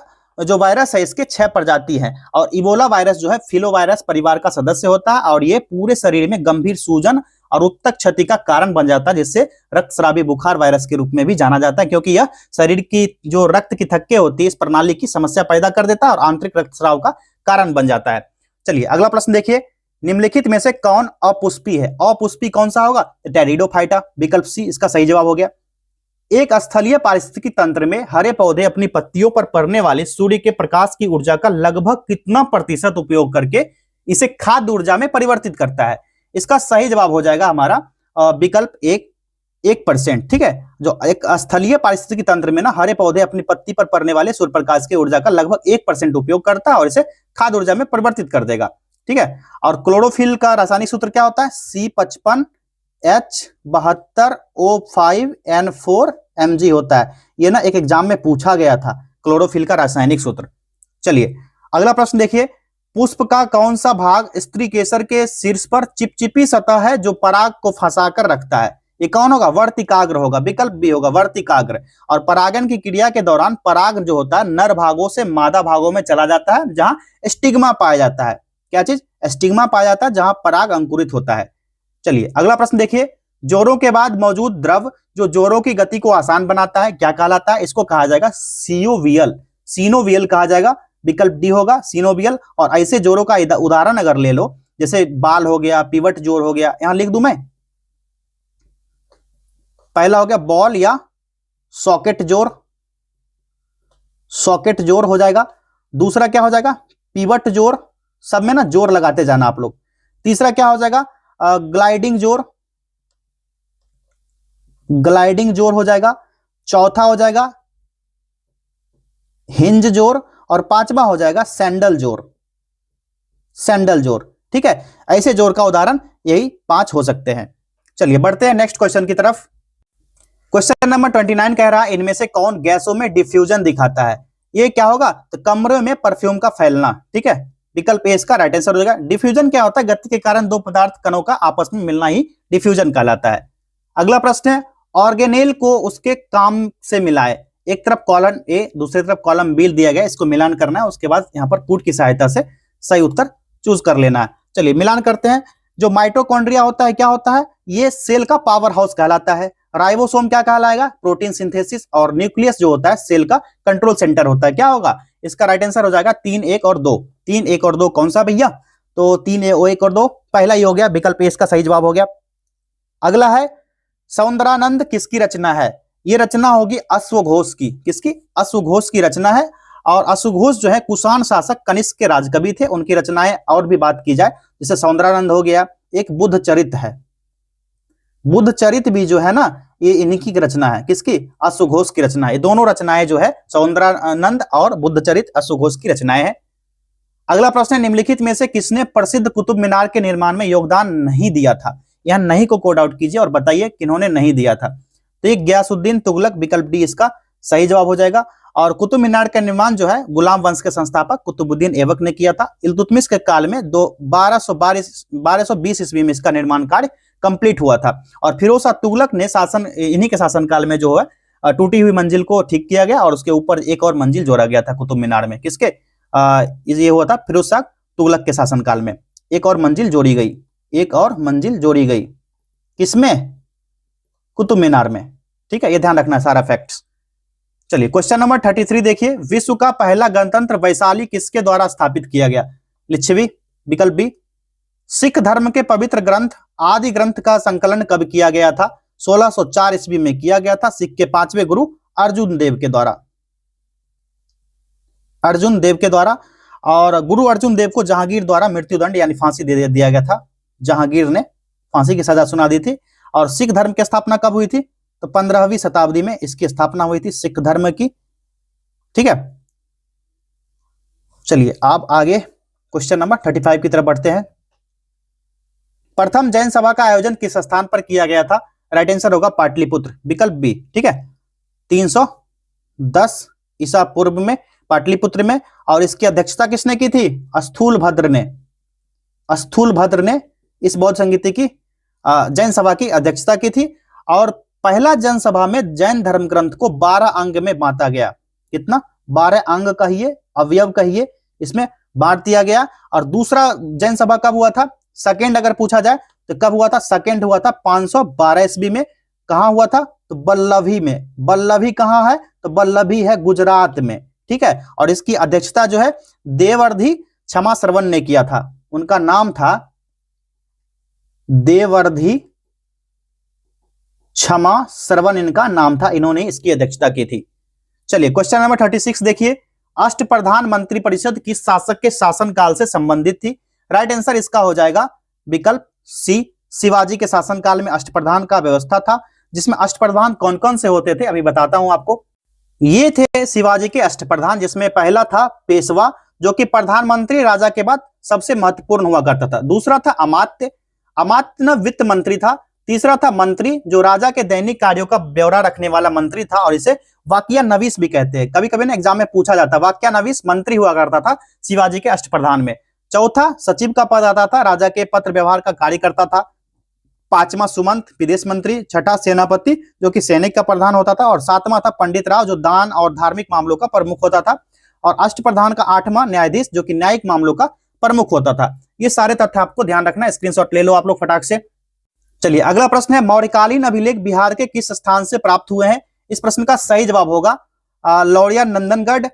जो वायरस है इसके 6 प्रजाति हैं और इबोला वायरस जो है फिलोवायरस परिवार का सदस्य होता है और ये पूरे शरीर में गंभीर सूजन और उत्तक क्षति का कारण बन जाता है, जिससे रक्तस्रावी बुखार वायरस के रूप में भी जाना जाता है, क्योंकि यह शरीर की जो रक्त की थक्के होती है इस प्रणाली की समस्या पैदा कर देता है और आंतरिक रक्तस्राव का कारण बन जाता है। चलिए अगला प्रश्न देखिए, निम्नलिखित में से कौन अपुष्पी है? अपुष्पी कौन सा होगा? टेरिडोफाइटा, विकल्प सी इसका सही जवाब हो गया। एक स्थलीय पारिस्थितिकी तंत्र में हरे पौधे अपनी पत्तियों पर पड़ने वाले सूर्य के प्रकाश की ऊर्जा का लगभग कितना प्रतिशत उपयोग करके इसे खाद्य ऊर्जा में परिवर्तित करता है? इसका सही जवाब हो जाएगा हमारा विकल्प 1%। ठीक है, जो एक स्थलीय पारिस्थितिकी तंत्र में ना हरे पौधे अपनी पत्ती पर पड़ने वाले सूर्य प्रकाश की ऊर्जा का लगभग 1% उपयोग करता है और इसे खाद्य ऊर्जा में परिवर्तित कर देगा। ठीक है, और क्लोरोफिल का रासायनिक सूत्र क्या होता है? C55H72O5N4Mg होता है। ये ना एक एग्जाम में पूछा गया था, क्लोरोफिल का रासायनिक सूत्र। चलिए अगला प्रश्न देखिए, पुष्प का कौन सा भाग स्त्री केसर के शीर्ष पर चिपचिपी सतह है जो पराग को फंसाकर रखता है? ये कौन होगा? वर्तिकाग्र होगा, विकल्प बी होगा वर्तिकाग्र। और परागन की क्रिया के दौरान पराग जो होता है नर भागों से मादा भागों में चला जाता है जहां स्टिग्मा पाया जाता है। क्या चीज? स्टिग्मा पाया जाता है जहां पराग अंकुरित होता है। चलिए अगला प्रश्न देखिए, जोरों के बाद मौजूद द्रव जो जोरों की गति को आसान बनाता है क्या कहलाता है? इसको कहा जाएगा सिनोवियल, सिनोवियल कहा जाएगा, विकल्प डी होगा सिनोवियल। और ऐसे जोरों का उदाहरण अगर ले लो, जैसे बाल हो गया, पिवट जोर हो गया, यहां लिख दूं मैं, पहला हो गया बॉल या सॉकेट जोर, सॉकेट जोर हो जाएगा। दूसरा क्या हो जाएगा? पिवट जोर, सब में ना जोर लगाते जाना आप लोग। तीसरा क्या हो जाएगा? ग्लाइडिंग जोर, ग्लाइडिंग जोर हो जाएगा। चौथा हो जाएगा हिंज जोर और पांचवा हो जाएगा सैंडल जोर, सैंडल जोर। ठीक है, ऐसे जोर का उदाहरण यही 5 हो सकते हैं। चलिए बढ़ते हैं नेक्स्ट क्वेश्चन की तरफ। क्वेश्चन नंबर 29 कह रहा है इनमें से कौन गैसों में डिफ्यूजन दिखाता है? ये क्या होगा? तो कमरे में परफ्यूम का फैलना। ठीक है, विकल्प ए इसका राइट आंसर हो जाएगा। डिफ्यूजन क्या होता है? गति के कारण दो पदार्थ कणों का आपस में मिलना ही डिफ्यूजन कहलाता है। अगला प्रश्न है, ऑर्गेनेल को उसके काम से मिलाए। एक तरफ कॉलम ए, दूसरी तरफ कॉलम बी दिया गया, इसको मिलान करना है, उसके बाद यहाँ पर पुट की सहायता से सही उत्तर चूज कर लेना है। चलिए मिलान करते हैं। जो माइटोकॉन्ड्रिया होता है क्या होता है? ये सेल का पावर हाउस कहलाता है। राइबोसोम क्या कहलाएगा? Protein synthesis. और न्यूक्लियस जो होता है सेल का कंट्रोल सेंटर होता है। क्या होगा? इसका राइट आंसर हो जाएगा 3, 1 और 2। 3, 1 और 2 कौन सा भैया? तो 3, 1 और 2 पहला ही हो गया, विकल्प ए इसका सही जवाब हो गया। अगला है सौंदरानंद किसकी रचना है? ये रचना होगी अश्वघोष की। किसकी? अश्वघोष की रचना है। और अश्वघोष जो है कुषाण शासक कनिष्क के राजकवि थे, उनकी रचनाएं और भी बात की जाए जैसे सौंदरानंद हो गया, एक बुद्ध चरित है, बुद्ध चरित भी जो है ना ये इन्हीं की रचना है। किसकी? अश्वघोष की रचना है। ये दोनों रचनाएं जो है सौंदरानंद और बुद्ध चरित अश्वघोष की रचनाएं हैं। अगला प्रश्न है, निम्नलिखित में से किसने प्रसिद्ध कुतुब मीनार के निर्माण में योगदान नहीं दिया था? यहां नहीं को कोड आउट कीजिए और बताइए किन्होंने नहीं दिया था। तो ये गयासुद्दीन तुगलक, विकल्प डी इसका सही जवाब हो जाएगा। और कुतुब मीनार का निर्माण जो है गुलाम वंश के संस्थापक कुतुबुद्दीन ऐबक ने किया था। इल्तुतमिश के काल में 1220 ईस्वी में इसका निर्माण कार्य कंप्लीट हुआ था। और फिरोज शाह तुगलक ने शासन, इन्हीं के शासनकाल में जो है टूटी हुई मंजिल को ठीक किया गया और उसके ऊपर एक और मंजिल जोड़ा गया था कुतुब मीनार में। किसके? ये हुआ था फिरोज शाह तुगलक के शासनकाल में। एक और मंजिल जोड़ी गई, एक और मंजिल जोड़ी गई। किसमें? कुतुब मीनार में। ठीक है, ये ध्यान रखना सारा फैक्ट्स। चलिए क्वेश्चन नंबर 33 देखिए, विश्व का पहला गणतंत्र वैशाली किसके द्वारा स्थापित किया गया? लिच्छवी, विकल्प बी। सिख धर्म के पवित्र ग्रंथ आदि ग्रंथ का संकलन कब किया गया था? 1604 ईस्वी में किया गया था सिख के 5वें गुरु अर्जुन देव के द्वारा, अर्जुन देव के द्वारा। और गुरु अर्जुन देव को जहांगीर द्वारा मृत्युदंड यानी फांसी दे दिया गया था। जहांगीर ने फांसी की सजा सुना दी थी। और सिख धर्म की स्थापना कब हुई थी? तो 15वीं शताब्दी में इसकी स्थापना हुई थी सिख धर्म की। ठीक है, चलिए आप आगे क्वेश्चन नंबर 35 की तरफ बढ़ते हैं। प्रथम जैन सभा का आयोजन किस स्थान पर किया गया था? राइट आंसर होगा पाटलिपुत्र, विकल्प बी। ठीक है, 310 ईसा पूर्व में पाटलिपुत्र में। और इसकी अध्यक्षता किसने की थी? स्थूलभद्र ने, स्थूलभद्र ने इस बौद्ध संगीति की जैन सभा की अध्यक्षता की थी। और पहला जनसभा में जैन धर्म ग्रंथ को 12 अंग में बांटा गया। कितना? 12 अंग कहिए, अवयव कहिए, इसमें बांट दिया गया। और दूसरा जैन सभा कब हुआ था, सेकेंड अगर पूछा जाए तो कब हुआ था, सेकेंड हुआ था 512 ईस्वी में। कहां हुआ था, तो बल्लभी में। बल्लभी कहां है, तो बल्लभी है गुजरात में, ठीक है। और इसकी अध्यक्षता जो है देवर्षि क्षमा श्रवण ने किया था, उनका नाम था देवर्षि क्षमा श्रवण, इनका नाम था, इन्होंने इसकी अध्यक्षता की थी। चलिए क्वेश्चन नंबर 36 देखिए, अष्टप्रधान मंत्रिपरिषद किस शासक के शासनकाल से संबंधित थी। राइट आंसर इसका हो जाएगा विकल्प सी, शिवाजी के शासनकाल में अष्टप्रधान का व्यवस्था था। जिसमें अष्टप्रधान कौन कौन से होते थे अभी बताता हूं आपको। ये थे शिवाजी के अष्टप्रधान, जिसमें पहला था पेशवा, जो कि प्रधानमंत्री राजा के बाद सबसे महत्वपूर्ण हुआ करता था। दूसरा था अमात्य, अमात्य न वित्त मंत्री था। तीसरा था मंत्री, जो राजा के दैनिक कार्यों का ब्यौरा रखने वाला मंत्री था, और इसे वाक्या नवीस भी कहते हैं। कभी कभी ना एग्जाम में पूछा जाता है, वाक्या नवीस मंत्री हुआ करता था शिवाजी के अष्टप्रधान में। चौथा सचिव का पद आता था, राजा के पत्र व्यवहार का कार्य करता था। पांचवा सुमंत, विदेश मंत्री। छठा सेनापति, जो कि सैनिक का प्रधान होता था। और सातवां था पंडित राव, जो दान और धार्मिक मामलों का प्रमुख होता था। और अष्टप्रधान का आठवां न्यायाधीश, जो कि न्यायिक मामलों का प्रमुख होता था। ये सारे तथ्य आपको ध्यान रखना है, स्क्रीनशॉट ले लो आप लोग फटाक से। चलिए अगला प्रश्न है, मौर्यकालीन अभिलेख बिहार के किस स्थान से प्राप्त हुए हैं। इस प्रश्न का सही जवाब होगा लौरिया नंदनगढ़,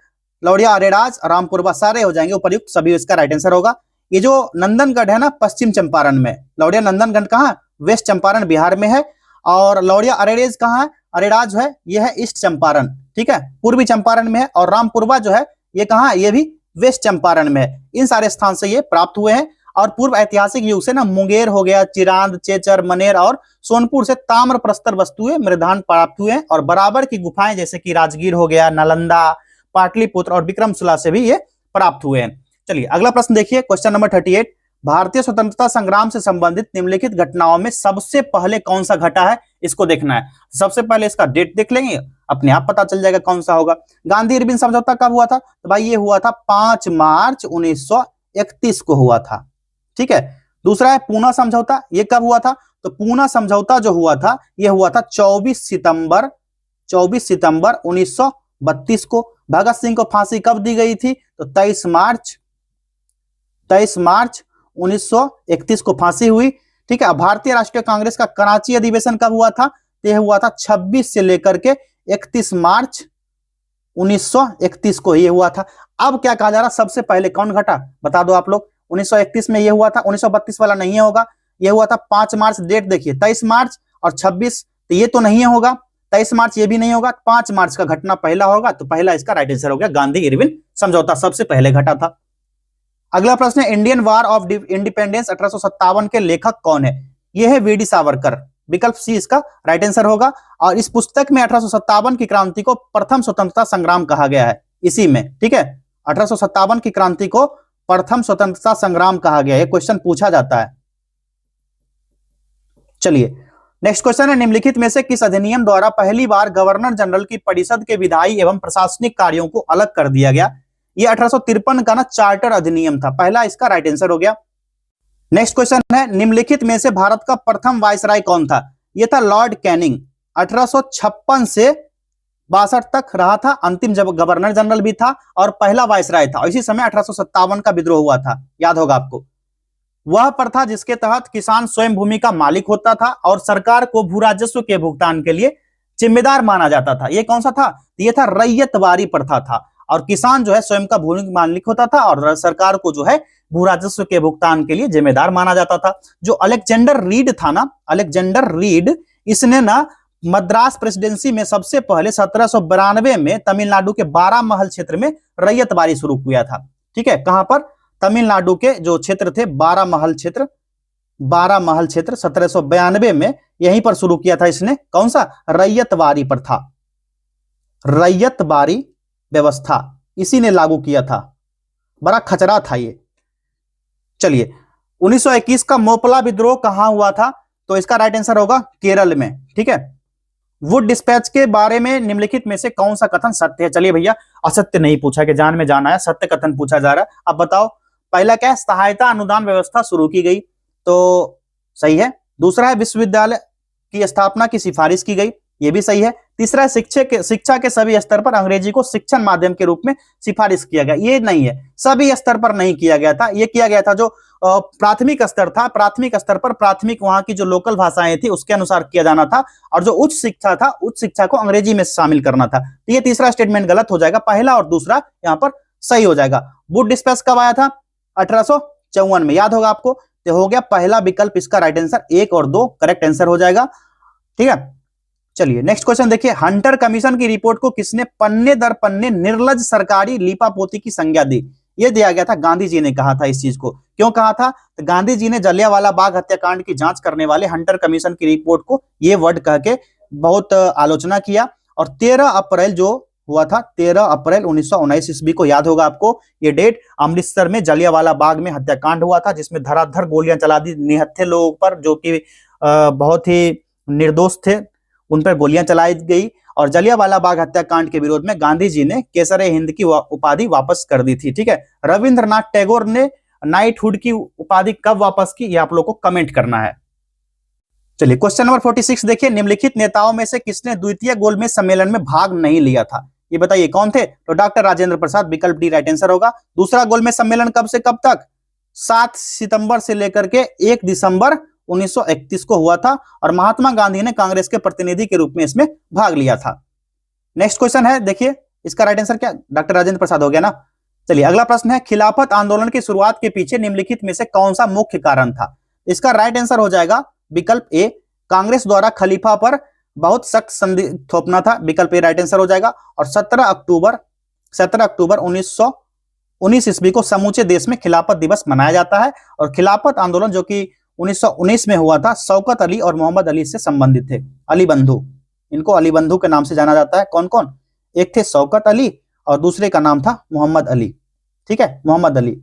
लौरिया अरेराज, रामपुरवा, सारे हो जाएंगे उपयुक्त, सभी इसका राइट आंसर होगा। ये जो नंदनगढ़ है ना पश्चिम चंपारण में, लौरिया नंदनगढ़ कहां, वेस्ट चंपारण बिहार में है। और लौरिया अरेराज कहां है, अरेराज है ये है ईस्ट चंपारण, ठीक है, पूर्वी चंपारण में है। और रामपुरवा जो है ये कहां है, ये भी वेस्ट चंपारण में है। इन सारे स्थान से ये प्राप्त हुए हैं। और पूर्व ऐतिहासिक युग से ना मुंगेर हो गया, चिरांद, चेचर, मनेर और सोनपुर से ताम्र प्रस्तर वस्तुएं मृदान प्राप्त हुए हैं। और बराबर की गुफाएं जैसे कि राजगीर हो गया, नालंदा, पाटलिपुत्र और विक्रमशिला से भी ये प्राप्त हुए हैं। चलिए अगला प्रश्न देखिए, क्वेश्चन नंबर 38, भारतीय स्वतंत्रता संग्राम से संबंधित निम्नलिखित घटनाओं में सबसे पहले कौन सा घटा है, इसको देखना है। सबसे पहले इसका डेट देख लेंगे, अपने आप पता चल जाएगा कौन सा होगा। गांधी इरविन समझौता कब हुआ था, तो भाई ये हुआ था 5 मार्च 1931 को हुआ था, ठीक है। दूसरा है पूना समझौता, ये कब हुआ था, तो पूना समझौता जो हुआ था ये हुआ था 24 सितंबर 1932 को। भगत सिंह को फांसी कब दी गई थी, तो 23 मार्च 1931 को फांसी हुई, ठीक है। भारतीय राष्ट्रीय कांग्रेस का कराची अधिवेशन कब हुआ था, तो यह हुआ था 26 से लेकर के 31 मार्च 1931 को ये हुआ था। अब क्या कहा जा रहा, सबसे पहले कौन घटा बता दो आप लोग। 1931 में ये हुआ था, 1932 वाला नहीं होगा, ये हुआ था 5 मार्च। डेट देखिए 23 मार्च और 26, तो ये तो नहीं होगा, 23 मार्च ये भी नहीं होगा, 5 मार्च का घटना पहला होगा, तो पहला इसका राइट आंसर हो गया गांधी इरविन समझौता, सबसे पहले घटा था। अगला प्रश्न है, इंडियन वार ऑफ इंडिपेंडेंस 1857 के लेखक कौन है। यह है वीडी सावरकर, विकल्प सी इसका राइट आंसर होगा। और इस पुस्तक में 1857 की क्रांति को प्रथम स्वतंत्रता संग्राम कहा गया है, इसी में, ठीक है। 1857 की क्रांति को प्रथम स्वतंत्रता संग्राम कहा गया है, क्वेश्चन पूछा जाता है। चलिए नेक्स्ट क्वेश्चन है, निम्नलिखित में से किस अधिनियम द्वारा पहली बार गवर्नर जनरल की परिषद के विधायी एवं प्रशासनिक कार्यों को अलग कर दिया गया। ये 1853 का ना चार्टर अधिनियम था, पहला इसका राइट आंसर हो गया। नेक्स्ट क्वेश्चन है, निम्नलिखित में से भारत का प्रथम वायसराय कौन था। यह था लॉर्ड कैनिंग, 1856 से 62 तक रहा था, अंतिम जब गवर्नर जनरल भी था और पहला वायसराय था। इसी समय 1857 का विद्रोह हुआ था, याद होगा आपको। वह प्रथा जिसके तहत किसान स्वयं भूमि का मालिक होता था और सरकार को भू राजस्व के भुगतान के लिए जिम्मेदार माना जाता था। यह कौन सा था, यह था रैयतवारी प्रथा था। और किसान जो है स्वयं का भूमि मालिक होता था और सरकार को जो है भू राजस्व के भुगतान के लिए जिम्मेदार माना जाता था। जो अलेक्जेंडर रीड था ना, अलेक्जेंडर रीड, इसने ना मद्रास प्रेसिडेंसी में सबसे पहले 1792 में तमिलनाडु के 12 महल क्षेत्र में रैयतवारी शुरू किया था, ठीक है। कहां पर, तमिलनाडु के जो क्षेत्र थे 12 महल क्षेत्र 1792 में यहीं पर शुरू किया था इसने, कौन सा, रैयतवारी प्रथा, रैयतवारी व्यवस्था इसी ने लागू किया था। बड़ा खचरा था ये। चलिए 1921 का मोपला विद्रोह कहां हुआ था, तो इसका राइट आंसर होगा केरल में, ठीक है। वुड डिस्पैच के बारे में निम्नलिखित में से कौन सा कथन सत्य है। चलिए भैया असत्य नहीं पूछा कि जान में जाना है, सत्य कथन पूछा जा रहा है। अब बताओ पहला क्या है, सहायता अनुदान व्यवस्था शुरू की गई, तो सही है। दूसरा है विश्वविद्यालय की स्थापना की सिफारिश की गई, ये भी सही है। तीसरा है शिक्षा के सभी स्तर पर अंग्रेजी को शिक्षण माध्यम के रूप में सिफारिश किया गया। ये नहीं है, सभी स्तर पर नहीं किया गया था, ये किया गया था जो प्राथमिक स्तर था, प्राथमिक स्तर पर प्राथमिक वहां की जो लोकल भाषाएं थी उसके अनुसार किया जाना था, और जो उच्च शिक्षा था उच्च शिक्षा को अंग्रेजी में शामिल करना था। तो ये तीसरा स्टेटमेंट गलत हो जाएगा, पहला और दूसरा यहाँ पर सही हो जाएगा। वुड डिस्पैच कब आया था? 1854 में, याद होगा आपको। तो हो गया पहला विकल्प इसका राइट आंसर, 1 और 2 करेक्ट आंसर हो जाएगा। ठीक है, चलिए नेक्स्ट क्वेश्चन देखिए। हंटर कमीशन की रिपोर्ट को किसने पन्ने दर पन्ने निर्लज सरकारी लीपापोती की संज्ञा दी? ये दिया गया था, गांधी जी ने कहा था इस चीज को। क्यों कहा था? तो गांधी जी ने जलियांवाला बाग हत्याकांड की जांच करने वाले हंटर कमीशन की रिपोर्ट को ये वर्ड कह के बहुत आलोचना किया। और 13 अप्रैल जो हुआ था, 13 अप्रैल 1919 ईस्वी को, याद होगा आपको ये डेट, अमृतसर में जलियांवाला बाग में हत्याकांड हुआ था, जिसमें धराधर गोलियां चला दी निहत्थे लोगों पर, जो कि बहुत ही निर्दोष थे, उन पर गोलियां चलाई गई। और जलियांवाला बाग हत्याकांड के विरोध में गांधी जी ने केसरे हिंद की उपाधि वापस कर दी थी। ठीक है, रविंद्रनाथ टैगोर ने नाइटहुड की उपाधि कब वापस की, ये आप लोग को कमेंट करना है। चलिए क्वेश्चन नंबर 46 देखिए। निम्नलिखित नेताओं में से किसने द्वितीय गोलमेज सम्मेलन में भाग नहीं लिया था? ये बताइए कौन थे? तो डॉक्टर राजेंद्र प्रसाद, विकल्प डी राइट आंसर होगा। दूसरा गोलमेज सम्मेलन कब से कब तक? 7 सितंबर से लेकर के 1 दिसंबर 1931 को हुआ था, और महात्मा गांधी ने कांग्रेस के प्रतिनिधि के रूप में इसमें भाग लिया था। नेक्स्ट क्वेश्चन है देखिए, इसका राइट आंसर क्या? डॉक्टर राजेंद्र प्रसाद हो गया ना। चलिए अगला प्रश्न है, खिलाफत आंदोलन की शुरुआत के पीछे निम्नलिखित में से कौन सा मुख्य कारण था? इसका राइट आंसर हो जाएगा विकल्प ए, कांग्रेस द्वारा खलीफा पर बहुत सख्त संधि थोपना था, विकल्प ए राइट आंसर हो जाएगा। और 17 अक्टूबर 1919 ईस्वी को समूचे देश में खिलाफत दिवस मनाया जाता है। और खिलाफत आंदोलन जो कि 1919 में हुआ था, शौकत अली और मोहम्मद अली से संबंधित थे। अली बंधु, इनको अली बंधु के नाम से जाना जाता है। कौन कौन? एक थे शौकत अली और दूसरे का नाम था मोहम्मद अली। ठीक है, मोहम्मद अली,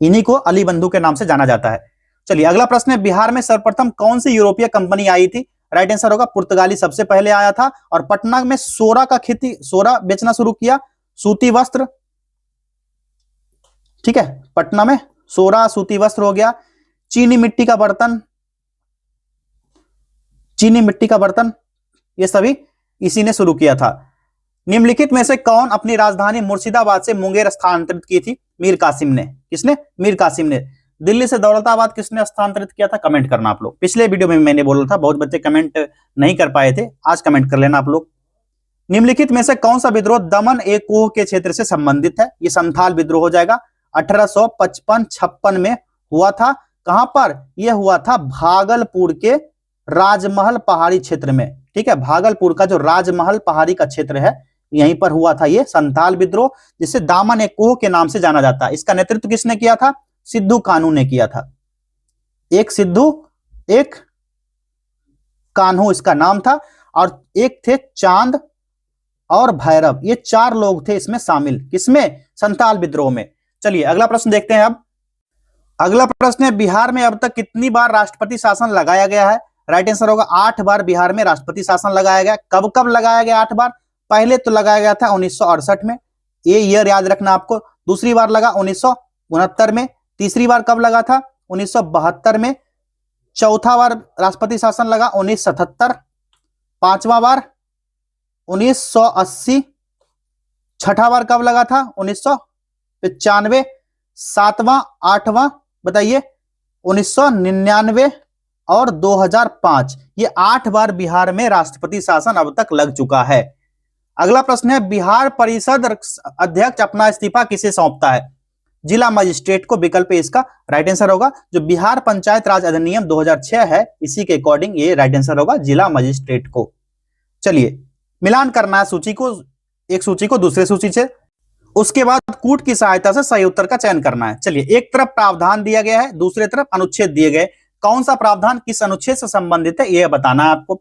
इन्हीं को अली बंधु के नाम से जाना जाता है। चलिए अगला प्रश्न है, बिहार में सर्वप्रथम कौन सी यूरोपीय कंपनी आई थी? राइट आंसर होगा पुर्तगाली सबसे पहले आया था, और पटना में सोरा का खेती, सोरा बेचना शुरू किया, सूती वस्त्र। ठीक है, पटना में सोरा सूती वस्त्र हो गया। चीनी मिट्टी का बर्तन, चीनी मिट्टी का बर्तन, ये सभी इसी ने शुरू किया था। निम्नलिखित में से कौन अपनी राजधानी मुर्शिदाबाद से मुंगेर स्थानांतरित की थी? मीर कासिम ने। किसने? मीर कासिम ने। दिल्ली से दौलताबाद किसने स्थानांतरित किया था? कमेंट करना आप लोग। पिछले वीडियो में मैंने बोला था, बहुत बच्चे कमेंट नहीं कर पाए थे, आज कमेंट कर लेना आप लोग। निम्नलिखित में से कौन सा विद्रोह दमन ए कोह के क्षेत्र से संबंधित है? ये संथाल विद्रोह हो जाएगा। 1855-56 में हुआ था। कहां पर? यह हुआ था भागलपुर के राजमहल पहाड़ी क्षेत्र में। ठीक है, भागलपुर का जो राजमहल पहाड़ी का क्षेत्र है, यहीं पर हुआ था ये संथाल विद्रोह, जिसे दामन ए कोह के नाम से जाना जाता है। इसका नेतृत्व किसने किया था? सिद्धू कान्हू ने किया था। एक सिद्धू, एक कान्हू इसका नाम था, और एक थे चांद और भैरव, ये 4 लोग थे इसमें शामिल। किसमें? संथाल विद्रोह में। चलिए अगला प्रश्न देखते हैं। अब अगला प्रश्न है, बिहार में अब तक कितनी बार राष्ट्रपति शासन लगाया गया है? राइट आंसर होगा 8 बार बिहार में राष्ट्रपति शासन लगाया गया। कब कब लगाया गया 8 बार? पहले तो लगाया गया था 1968 में, ये ईयर याद रखना आपको। दूसरी बार लगा 1969 में। तीसरी बार कब लगा था? 1972 में। चौथा बार राष्ट्रपति शासन लगा 1977। पांचवा बार 1980। छठा बार कब लगा था? 1995। सातवां, आठवां बताइए? 1999 और 2005। ये 8 बार बिहार में राष्ट्रपति शासन अब तक लग चुका है। अगला प्रश्न है, बिहार परिषद अध्यक्ष अपना इस्तीफा किसे सौंपता है? जिला मजिस्ट्रेट को, विकल्प इसका राइट आंसर होगा। जो बिहार पंचायत राज अधिनियम 2006 है, इसी के अकॉर्डिंग ये राइट आंसर होगा, जिला मजिस्ट्रेट को। चलिए मिलान करना है सूची को, एक सूची को दूसरे सूची से, उसके बाद कूट की सहायता से सही उत्तर का चयन करना है। चलिए, एक तरफ प्रावधान दिया गया है, दूसरे तरफ अनुच्छेद दिए गए। कौन सा प्रावधान किस अनुच्छेद से संबंधित है यह बताना है आपको।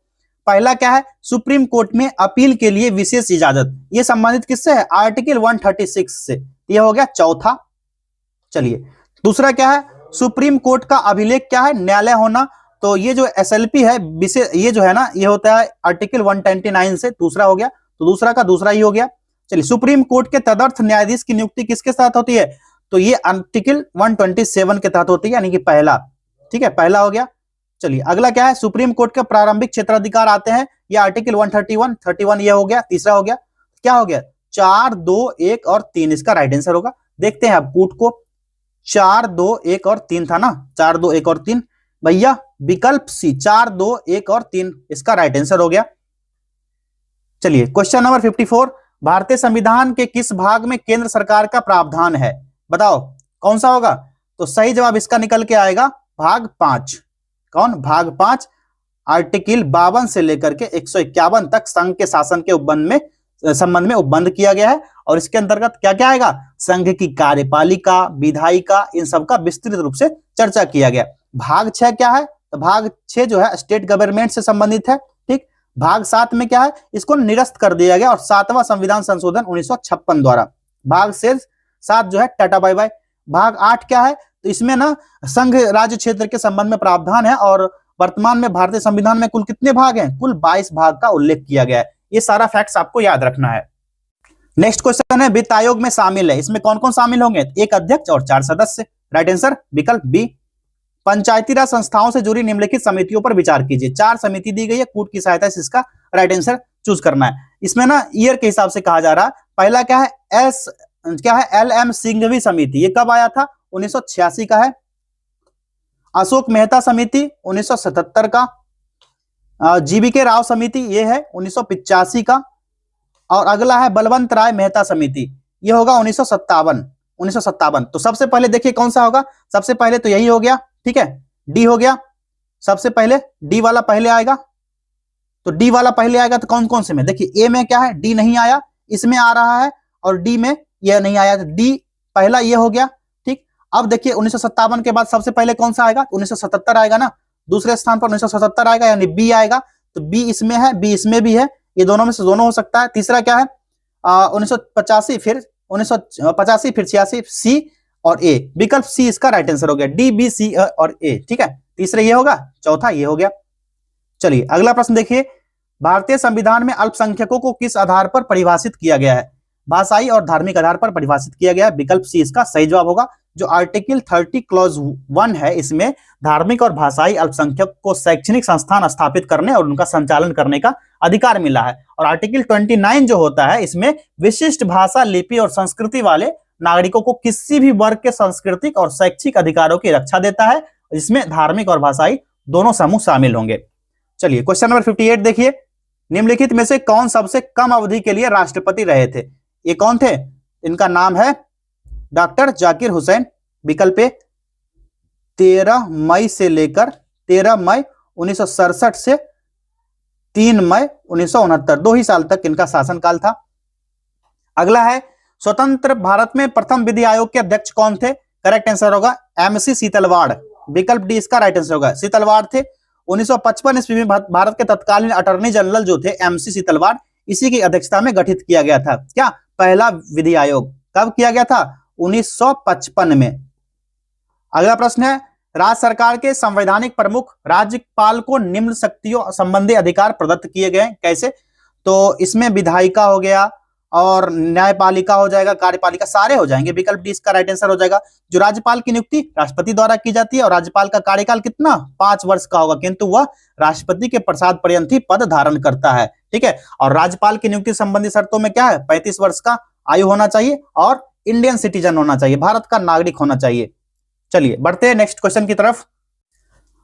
पहला क्या है? सुप्रीम कोर्ट में अपील के लिए विशेष इजाजत, यह संबंधित किससे है? आर्टिकल 136 से। यह हो गया चौथा। चलिए दूसरा क्या है? सुप्रीम कोर्ट का अभिलेख क्या है? न्यायालय होना। तो ये जो एसएलपी है, ये जो है ना, ये होता है आर्टिकल 129 से। दूसरा हो गया, तो दूसरा का दूसरा ही हो गया। चलिए, सुप्रीम कोर्ट के तदर्थ न्यायाधीश की नियुक्ति किसके साथ होती है? तो ये आर्टिकल 127 के तहत होती है, यानी कि पहला। ठीक है, पहला हो गया। चलिए अगला क्या है, सुप्रीम कोर्ट के प्रारंभिक क्षेत्राधिकार आते हैं, ये आर्टिकल 131 ये हो गया, तीसरा हो गया, क्या हो गया 4, 2, 1 और 3 इसका राइट आंसर होगा। देखते हैं अब कूट को, 4, 2, 1 और 3 था ना, 4, 2, 1 और 3 भैया, विकल्प सी 4, 2, 1 और 3 इसका राइट आंसर हो गया। चलिए क्वेश्चन नंबर 54, भारतीय संविधान के किस भाग में केंद्र सरकार का प्रावधान है, बताओ कौन सा होगा। तो सही जवाब इसका निकल के आएगा भाग 5। कौन, भाग 5, आर्टिकल 52 से लेकर के 151 तक संघ के शासन के संबंध में उपबंध किया गया है। और इसके अंतर्गत क्या क्या आएगा, संघ की कार्यपालिका, विधायिका, इन सब का विस्तृत रूप से चर्चा किया गया। भाग 6 क्या है, तो भाग 6 जो है स्टेट गवर्नमेंट से संबंधित है, ठीक। भाग 7 में क्या है, इसको निरस्त कर दिया गया और 7वां संविधान संशोधन 1956 द्वारा। भाग 7 जो है टाटा बाय बाय। भाग 8 क्या है, तो इसमें ना संघ राज्य क्षेत्र के संबंध में प्रावधान है और वर्तमान में भारतीय संविधान में कुल कितने भाग हैं, कुल 22 भाग का उल्लेख किया गया है। ये सारा फैक्ट्स आपको याद रखना है। नेक्स्ट क्वेश्चन है, वित्त आयोग में शामिल है, इसमें कौन कौन शामिल होंगे, एक अध्यक्ष और 4 सदस्य। राइट आंसर विकल्प बी। पंचायती राज संस्थाओं से जुड़ी निम्नलिखित समितियों पर विचार कीजिए, 4 समिति दी गई है, कूट की सहायता से इसका राइट आंसर चूज करना है। इसमें ना ईयर के हिसाब से कहा जा रहा है, पहला क्या है, LM सिंघवी समिति, ये कब आया था, 1986 का है। अशोक मेहता समिति 1977 का। GBK राव समिति ये है 1985 का। और अगला है बलवंत राय मेहता समिति, ये होगा 1957। तो सबसे पहले देखिए कौन सा होगा, सबसे पहले तो यही हो गया, ठीक है, डी हो गया, सबसे पहले डी वाला पहले आएगा। तो डी वाला पहले आएगा तो कौन कौन से में, देखिए ए में क्या है, डी नहीं आया, इसमें आ रहा है, और डी में यह नहीं आया, तो डी पहला ये हो गया, ठीक। अब देखिए 1957 के बाद सबसे पहले कौन सा आएगा, 1977 आएगा ना, दूसरे स्थान पर 1977 आएगा, यानी बी आएगा। तो बी इसमें है, बी इसमें भी है, ये दोनों में से दोनों हो सकता है। तीसरा क्या है, 1985, फिर 1985, फिर 86, सी और ए, विकल्प सी इसका राइट आंसर हो गया, डी, बी, सी और ए, ठीक है। तीसरा ये होगा, चौथा ये हो गया। चलिए अगला प्रश्न देखिए, भारतीय संविधान में अल्पसंख्यकों को किस आधार पर परिभाषित किया गया है, भाषाई और धार्मिक आधार पर परिभाषित किया गया है, विकल्प सी इसका सही जवाब होगा। जो आर्टिकल 30 क्लॉज 1 है, इसमें धार्मिक और भाषाई अल्पसंख्यक को शैक्षणिक संस्थान स्थापित करने और उनका संचालन करने का अधिकार मिला है। और आर्टिकल 29 जो होता है, इसमें विशिष्ट भाषा, लिपि और संस्कृति वाले नागरिकों को किसी भी वर्ग के सांस्कृतिक और शैक्षिक अधिकारों की रक्षा देता है, जिसमें धार्मिक और भाषाई दोनों समूह शामिल होंगे। चलिए क्वेश्चन नंबर 58 देखिए, निम्नलिखित में से कौन सबसे कम अवधि के लिए राष्ट्रपति रहे थे, ये कौन थे, इनका नाम है डॉक्टर जाकिर हुसैन। विकल्प ए 13 मई से लेकर 13 मई 1967 से 3 मई 1969, 2 ही साल तक इनका शासनकाल था। अगला है, स्वतंत्र भारत में प्रथम विधि आयोग के अध्यक्ष कौन थे, करेक्ट आंसर होगा MC सीतलवाड़, विकल्प डी इसका राइट आंसर होगा, सीतलवाड़ थे। 1955 ईस्वी में भारत के तत्कालीन अटॉर्नी जनरल जो थे MC सीतलवाड़, इसी की अध्यक्षता में गठित किया गया था क्या, पहला विधि आयोग। कब किया गया था, 1955 में। अगला प्रश्न है, राज्य सरकार के संवैधानिक प्रमुख राज्यपाल को निम्न शक्तियों संबंधी अधिकार प्रदत्त किए गए, कैसे, तो इसमें विधायिका हो गया और न्यायपालिका हो जाएगा, कार्यपालिका, सारे हो जाएंगे, विकल्प डी इसका राइट आंसर हो जाएगा। जो राज्यपाल की नियुक्ति राष्ट्रपति द्वारा की जाती है और राज्यपाल का कार्यकाल कितना, 5 वर्ष का होगा, किंतु वह राष्ट्रपति के प्रसाद पर्यंत ही पद धारण करता है, ठीक है। और राज्यपाल की नियुक्ति संबंधी शर्तों में क्या है, 35 वर्ष का आयु होना चाहिए और इंडियन सिटीजन होना चाहिए, भारत का नागरिक होना चाहिए। चलिए बढ़ते हैं नेक्स्ट क्वेश्चन की तरफ।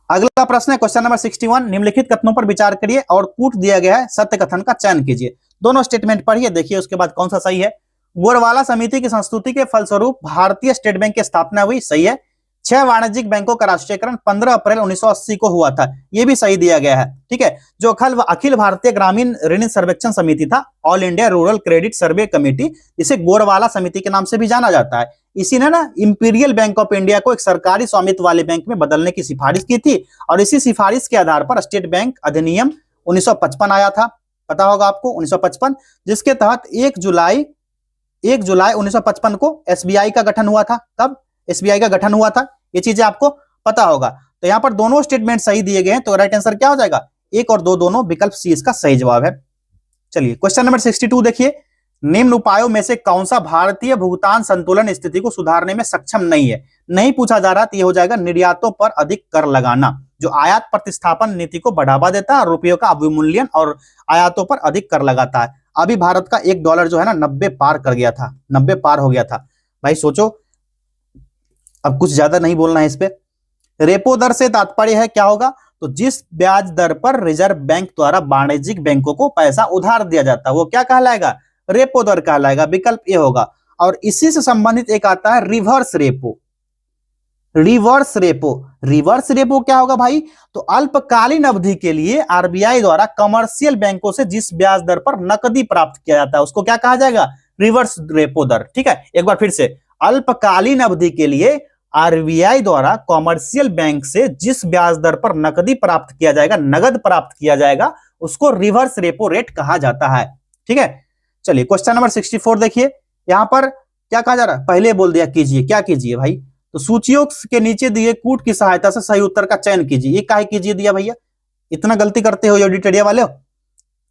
अगला प्रश्न है क्वेश्चन नंबर 61, निम्नलिखित कथनों पर विचार करिए और कूट दिया गया है सत्य कथन का चयन कीजिए। दोनों स्टेटमेंट पढ़िए, देखिए उसके बाद कौन सा सही है। गोरवाला समिति की संस्तुति के फलस्वरूप भारतीय स्टेट बैंक की स्थापना हुई, सही है। 6 वाणिज्यिक बैंकों का राष्ट्रीयकरण 15 अप्रैल 1980 को हुआ था, यह भी सही दिया गया है, ठीक है। जो अखिल भारतीय ग्रामीण ऋण सर्वेक्षण समिति था, ऑल इंडिया रूरल क्रेडिट सर्वे कमेटी, जिसे गोरवाला समिति के नाम से भी जाना जाता है, इसी ने ना इंपीरियल बैंक ऑफ इंडिया को एक सरकारी स्वामित्व वाले बैंक में बदलने की सिफारिश की थी। और इसी सिफारिश के आधार पर स्टेट बैंक अधिनियम 1955 आया था, पता होगा आपको, 1955, जिसके तहत 1 जुलाई 1955 को SBI का गठन हुआ था। कब SBI का गठन हुआ था, ये चीजें आपको पता होगा। तो यहाँ पर दोनों स्टेटमेंट सही दिए गए हैं, तो राइट आंसर क्या हो जाएगा, 1 और 2 दोनों, विकल्प सी इसका सही जवाब है। चलिए क्वेश्चन नंबर 62 देखिए, निम्न उपायों में से कौन सा भारतीय भुगतान संतुलन स्थिति को सुधारने में सक्षम नहीं है, नहीं पूछा जा रहा, तो ये हो जाएगा निर्यातों पर अधिक कर लगाना। जो आयात प्रतिस्थापन नीति को बढ़ावा देता है और रुपयों का अवमूल्यन और आयातों पर अधिक कर लगाता है। अभी भारत का $1 जो है ना 90 पार कर गया था, 90 पार हो गया था। भाई सोचो, अब कुछ ज्यादा नहीं बोलना है इस पे। रेपो दर से तात्पर्य है क्या होगा, तो जिस ब्याज दर पर रिजर्व बैंक द्वारा वाणिज्यिक बैंकों को पैसा उधार दिया जाता है वो क्या कहलाएगा, रेपो दर कहलाएगा। विकल्प ए होगा। और इसी से संबंधित एक आता है reverse repo. Reverse repo, reverse repo क्या होगा भाई, तो अल्पकालीन अवधि के लिए आरबीआई द्वारा कमर्शियल बैंकों से जिस ब्याज दर पर नकदी प्राप्त किया जाता है उसको क्या कहा जाएगा, रिवर्स रेपो दर। ठीक है, एक बार फिर से, अल्पकालीन अवधि के लिए आरबीआई द्वारा कमर्शियल बैंक से जिस ब्याज दर पर नकदी प्राप्त किया जाएगा, नगद प्राप्त किया जाएगा, उसको रिवर्स रेपो रेट कहा जाता है। ठीक है, चलिए क्वेश्चन नंबर 64 देखिए। यहां पर क्या कहा जा रहा है, पहले बोल दिया कीजिए, क्या कीजिए भाई, तो सूचियों के नीचे दिए कूट की सहायता से सही उत्तर का चयन कीजिए। ये काहे कीजिए दिया भैया, इतना गलती करते हो एडिटोरिया वाले हो।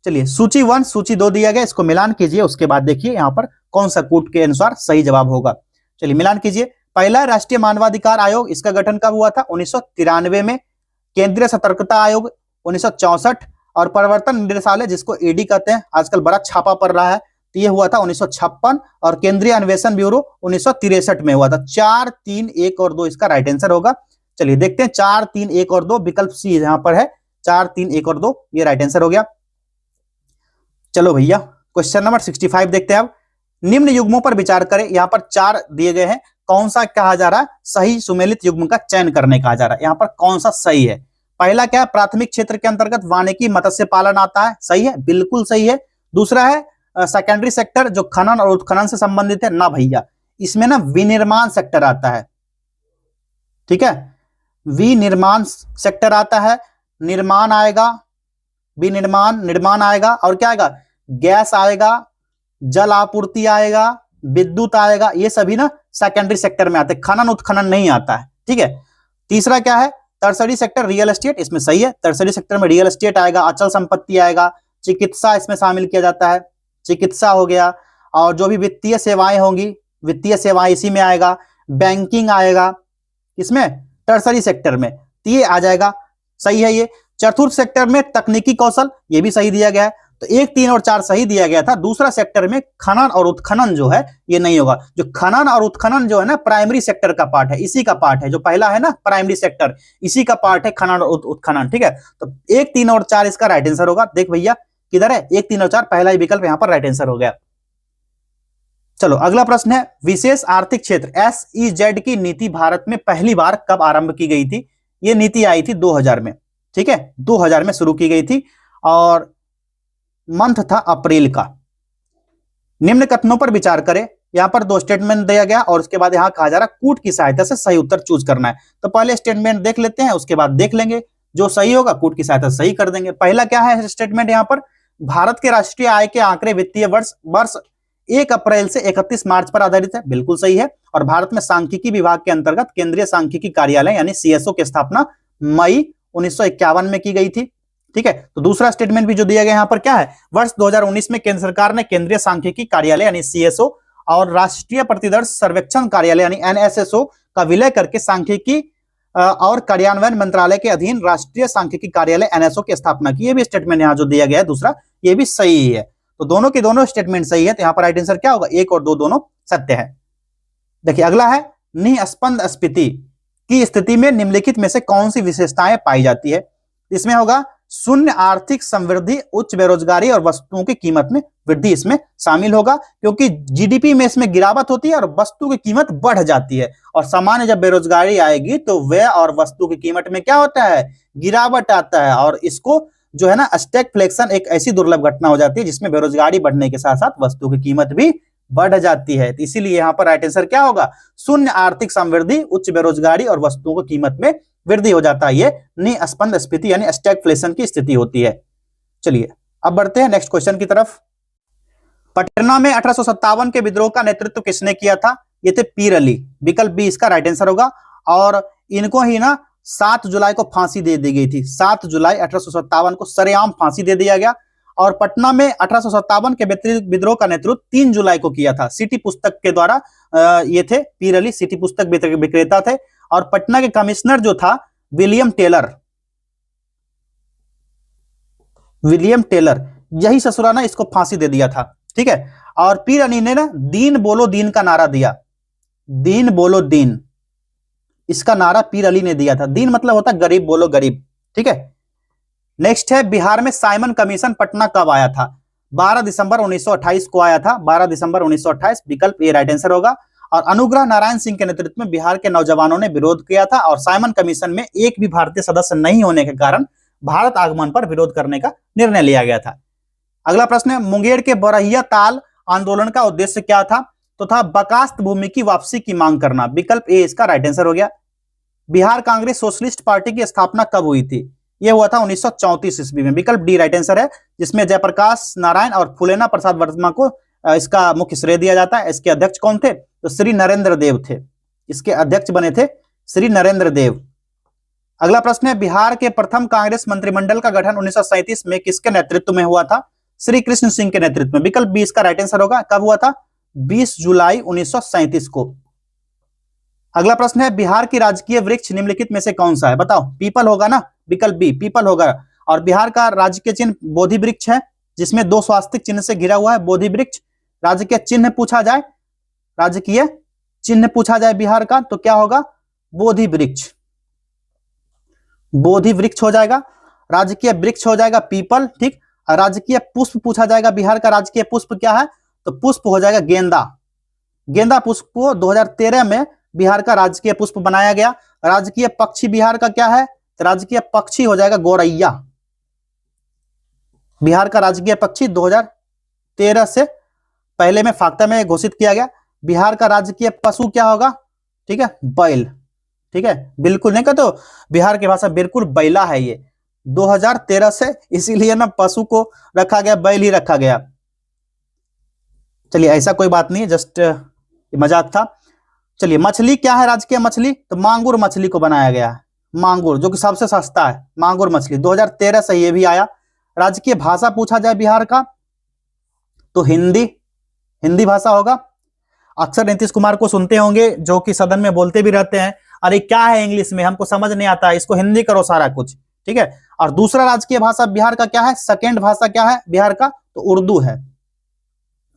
चलिए सूची 1 सूची 2 दिया गया, इसको मिलान कीजिए, उसके बाद देखिए यहां पर कौन सा कूट के अनुसार सही जवाब होगा। चलिए मिलान कीजिए। पहला राष्ट्रीय मानवाधिकार आयोग, इसका गठन कब हुआ था, 1993 में। केंद्रीय सतर्कता आयोग 1964, और प्रवर्तन निदेशालय जिसको ईडी कहते हैं, आजकल बड़ा छापा पड़ रहा है, तो ये हुआ था 1956, और केंद्रीय अन्वेषण ब्यूरो 1963 में हुआ था। 4, 3, 1 और 2 इसका राइट आंसर होगा। चलिए देखते हैं, 4, 3, 1 और 2, विकल्प सी यहां पर है, 4, 3, 1 और 2 ये राइट आंसर हो गया। चलो भैया क्वेश्चन नंबर 65 देखते हैं। अब निम्न युग्मों पर विचार करें, यहां पर 4 दिए गए हैं, कौन सा कहा जा रहा है, सही सुमेलित युग्म का चयन करने कहा जा रहा है। यहां पर कौन सा सही है, पहला क्या है, प्राथमिक क्षेत्र के अंतर्गत वानिकी मत्स्य पालन आता है, सही है, बिल्कुल सही है। दूसरा है सेकेंडरी सेक्टर जो खनन और उत्खनन से संबंधित है, ना भैया, इसमें ना विनिर्माण सेक्टर आता है। ठीक है, विनिर्माण सेक्टर आता है, निर्माण आएगा, विनिर्माण निर्माण आएगा, और क्या आएगा, गैस आएगा, जल आपूर्ति आएगा, विद्युत आएगा, ये सभी ना सेकेंडरी सेक्टर में आते हैं, खनन उत्खनन नहीं आता है। ठीक है, तीसरा क्या है, टर्सरी सेक्टर रियल एस्टेट, इसमें सही है, टर्सरी सेक्टर में रियल एस्टेट आएगा, अचल संपत्ति आएगा, चिकित्सा इसमें शामिल किया जाता है, चिकित्सा हो गया, और जो भी वित्तीय सेवाएं होंगी, वित्तीय सेवाएं इसी में आएगा, बैंकिंग आएगा, इसमें टर्सरी सेक्टर में, तो ये आ जाएगा, सही है ये। चतुर्थ सेक्टर में तकनीकी कौशल, ये भी सही दिया गया है, तो 1, 3 और 4 सही दिया गया था। दूसरा सेक्टर में खनन और उत्खनन जो है ये नहीं होगा, जो खनन और उत्खनन जो है ना प्राइमरी सेक्टर का पार्ट है, इसी का पार्ट है, जो पहला है ना प्राइमरी सेक्टर, इसी का पार्ट है खनन और उत्खनन। ठीक है, तो 1, 3 और 4 इसका राइट आंसर होगा। देख भैया किधर है, 1, 3 और 4 पहला ही विकल्प यहां पर राइट आंसर हो गया। चलो अगला प्रश्न है, विशेष आर्थिक क्षेत्र SEZ की नीति भारत में पहली बार कब आरंभ की गई थी। ये नीति आई थी 2000 में। ठीक है, 2000 में शुरू की गई थी, और मंथ था अप्रैल का। निम्न कथनों पर विचार करें, यहां पर 2 स्टेटमेंट दिया गया, और उसके बाद यहां कहा जा रहा है कूट की सहायता से सही उत्तर चूज करना है। तो पहले स्टेटमेंट देख लेते हैं, उसके बाद देख लेंगे, जो सही होगा कूट की सहायता से सही कर देंगे। पहला क्या है स्टेटमेंट, यहां पर भारत के राष्ट्रीय आय के आंकड़े वित्तीय वर्ष 1 अप्रैल से 31 मार्च पर आधारित है, बिल्कुल सही है। और भारत में सांख्यिकी विभाग के अंतर्गत केंद्रीय सांख्यिकी कार्यालय यानी CSO की स्थापना मई 1951 में की गई थी। ठीक है, तो दूसरा स्टेटमेंट भी जो दिया गया यहां पर क्या है, वर्ष 2019 में केंद्र सरकार ने केंद्रीय सांख्यिकी कार्यालय यानी CSO और राष्ट्रीय प्रतिदर्श सर्वेक्षण कार्यालय यानी NSSO का विलय करके सांख्यिकी और कार्यान्वयन मंत्रालय के अधीन राष्ट्रीय सांख्यिकी कार्यालय NSO की स्थापना की। ये भी स्टेटमेंट यहाँ जो दिया गया है दूसरा, ये भी सही है। तो दोनों के दोनों स्टेटमेंट सही है, तो यहाँ पर राइट आंसर क्या होगा, 1 और 2 दोनों सत्य है। देखिए अगला है, निस्पंद स्फीति की स्थिति में निम्नलिखित में से कौन सी विशेषताएं पाई जाती है। इसमें होगा शून्य आर्थिक समृद्धि, उच्च बेरोजगारी और वस्तुओं की कीमत में वृद्धि इसमें शामिल होगा, क्योंकि जीडीपी में इसमें गिरावट होती है और वस्तु की कीमत बढ़ जाती है। और सामान्य जब बेरोजगारी आएगी तो व्यय और वस्तु की कीमत में क्या होता है, गिरावट आता है। और इसको जो है ना स्टैगफ्लेशन एक ऐसी दुर्लभ घटना हो जाती है जिसमें बेरोजगारी बढ़ने के साथ साथ वस्तु की कीमत भी बढ़ जाती है। तो इसीलिए यहाँ पर राइट आंसर क्या होगा, शून्य आर्थिक समृद्धि, उच्च बेरोजगारी और वस्तुओं की कीमत में वृद्धि हो जाता है। ये निस्पंद स्फीति यानी स्टैगफ्लेशन की स्थिति होती है। चलिए अब बढ़ते हैं नेक्स्ट क्वेश्चन की तरफ। पटना में 1857 के विद्रोह का नेतृत्व किसने किया था, ये थे पीर अली, विकल्प बी इसका राइट आंसर होगा। और इनको ही ना 7 जुलाई को फांसी दे दी गई थी, 7 जुलाई 1857 को सरेआम फांसी दे दिया गया। और पटना में 1857 के विद्रोह का नेतृत्व 3 जुलाई को किया था सिटी पुस्तक के द्वारा। ये थे पीर अली, सिटी पुस्तक विक्रेता थे। और पटना के कमिश्नर जो था विलियम टेलर, विलियम टेलर, यही ससुरा ना इसको फांसी दे दिया था, ठीक है। और पीर अली ने ना दीन बोलो दीन का नारा दिया, दीन बोलो दीन, इसका नारा पीर अली ने दिया था। दीन मतलब होता गरीब बोलो गरीब, ठीक है। नेक्स्ट है, बिहार में साइमन कमीशन पटना कब आया था? 12 दिसंबर 1928 को आया था, 12 दिसंबर 1928, विकल्प ए राइट आंसर होगा। और अनुग्रह नारायण सिंह के नेतृत्व में बिहार के नौजवानों ने विरोध किया था और साइमन कमीशन में एक भी भारतीय सदस्य नहीं होने के कारण भारत आगमन पर विरोध करने का निर्णय लिया गया था। अगला प्रश्न है, मुंगेर के बरहिया ताल आंदोलन का उद्देश्य क्या था? तो था बकास्त भूमि की वापसी की मांग करना, विकल्प ए इसका राइट आंसर हो गया। बिहार कांग्रेस सोशलिस्ट पार्टी की स्थापना कब हुई थी? यह हुआ था 1934 ईस्वी में, विकल्प डी राइट आंसर है, जिसमें जयप्रकाश नारायण और फुलेना प्रसाद वर्मा को इसका मुख्य श्रेय दिया जाता है। इसके अध्यक्ष कौन थे? तो श्री नरेंद्र देव थे, इसके अध्यक्ष बने थे श्री नरेंद्र देव। अगला प्रश्न है, बिहार के प्रथम कांग्रेस मंत्रिमंडल का गठन 1937 में किसके नेतृत्व में हुआ था? श्री कृष्ण सिंह के नेतृत्व में, विकल्प बी इसका राइट आंसर होगा। कब हुआ था? 20 जुलाई 1937 को। अगला प्रश्न है, बिहार की राजकीय वृक्ष निम्नलिखित में से कौन सा है? बताओ। पीपल होगा ना, विकल्प बी पीपल होगा। और बिहार का राजकीय चिन्ह बोधि वृक्ष है, जिसमें 2 स्वास्तिक चिन्ह से घिरा हुआ है, बोधि वृक्ष। राजकीय चिन्ह पूछा जाए, राजकीय चिन्ह पूछा जाए बिहार का, तो क्या होगा? बोधि वृक्ष, बोधि वृक्ष हो जाएगा। राजकीय वृक्ष हो जाएगा पीपल, ठीक। राजकीय पुष्प पूछा जाएगा, बिहार का राजकीय पुष्प क्या है? तो पुष्प हो जाएगा गेंदा। गेंदा पुष्प को 2013 में बिहार का राजकीय पुष्प बनाया गया। राजकीय पक्षी बिहार का क्या है? तो राजकीय पक्षी हो जाएगा गौरैया। बिहार का राजकीय पक्षी 2013 से पहले में फाख्ता में घोषित किया गया। बिहार का राजकीय पशु क्या होगा? ठीक है, बैल, ठीक है, बिल्कुल नहीं कहते, बिहार की भाषा बिल्कुल बैला है ये 2013 से, इसीलिए ना पशु को रखा गया, बैल ही रखा गया। चलिए ऐसा कोई बात नहीं है, जस्ट मजाक था। चलिए, मछली क्या है राजकीय मछली? तो मांगुर मछली को बनाया गया है, मांगुर, जो कि सबसे सस्ता है, मांगुर मछली 2013 से ये भी आया। राजकीय भाषा पूछा जाए बिहार का, तो हिंदी, हिंदी भाषा होगा। अक्सर नीतीश कुमार को सुनते होंगे जो कि सदन में बोलते भी रहते हैं, अरे क्या है इंग्लिश में, हमको समझ नहीं आता, इसको हिंदी करो सारा कुछ, ठीक है। और दूसरा राजकीय भाषा बिहार का क्या है? सेकेंड भाषा क्या है बिहार का? तो उर्दू है,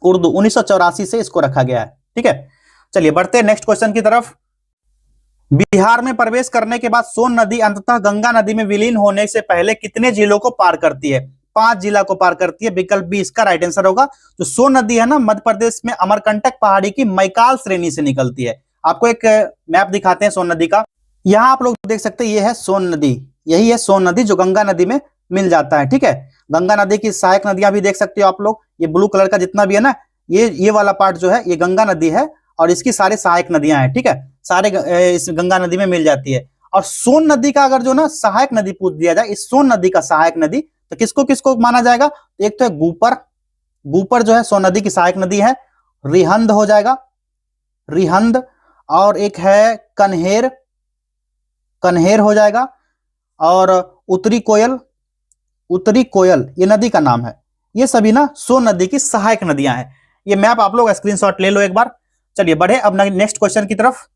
उर्दू 1984 से इसको रखा गया है, ठीक है। चलिए बढ़ते हैं नेक्स्ट क्वेश्चन की तरफ। बिहार में प्रवेश करने के बाद सोन नदी अंततः गंगा नदी में विलीन होने से पहले कितने जिलों को पार करती है? 5 जिला को पार करती है, विकल्प बी इसका राइट आंसर होगा। जो सोन नदी है ना, मध्य प्रदेश में अमरकंटक पहाड़ी की मैकाल श्रेणी से निकलती है। आपको एक मैप दिखाते हैं सोन नदी का। यहाँ आप लोग देख सकते हैं, ये है सोन नदी, यही है सोन नदी जो गंगा नदी में मिल जाता है, ठीक है। गंगा नदी की सहायक नदियां भी देख सकते हो आप लोग, ये ब्लू कलर का जितना भी है ना, ये वाला पार्ट जो है ये गंगा नदी है और इसकी सारे सहायक नदियां हैं, ठीक है, सारे इस गंगा नदी में मिल जाती है। और सोन नदी का अगर जो ना सहायक नदी पूछ दिया जाए, इस सोन नदी का सहायक नदी, तो किसको किसको माना जाएगा? एक तो है गूपर, गूपर जो है सोन नदी की सहायक नदी है। रिहंद हो जाएगा, रिहंद। और एक है कन्हेर, कन्हेर हो जाएगा। और उत्तरी कोयल, उत्तरी कोयल ये नदी का नाम है। ये सभी ना सोन नदी की सहायक नदियां हैं। ये मैप आप लोग स्क्रीनशॉट ले लो एक बार। चलिए बढ़े अब नेक्स्ट क्वेश्चन की तरफ।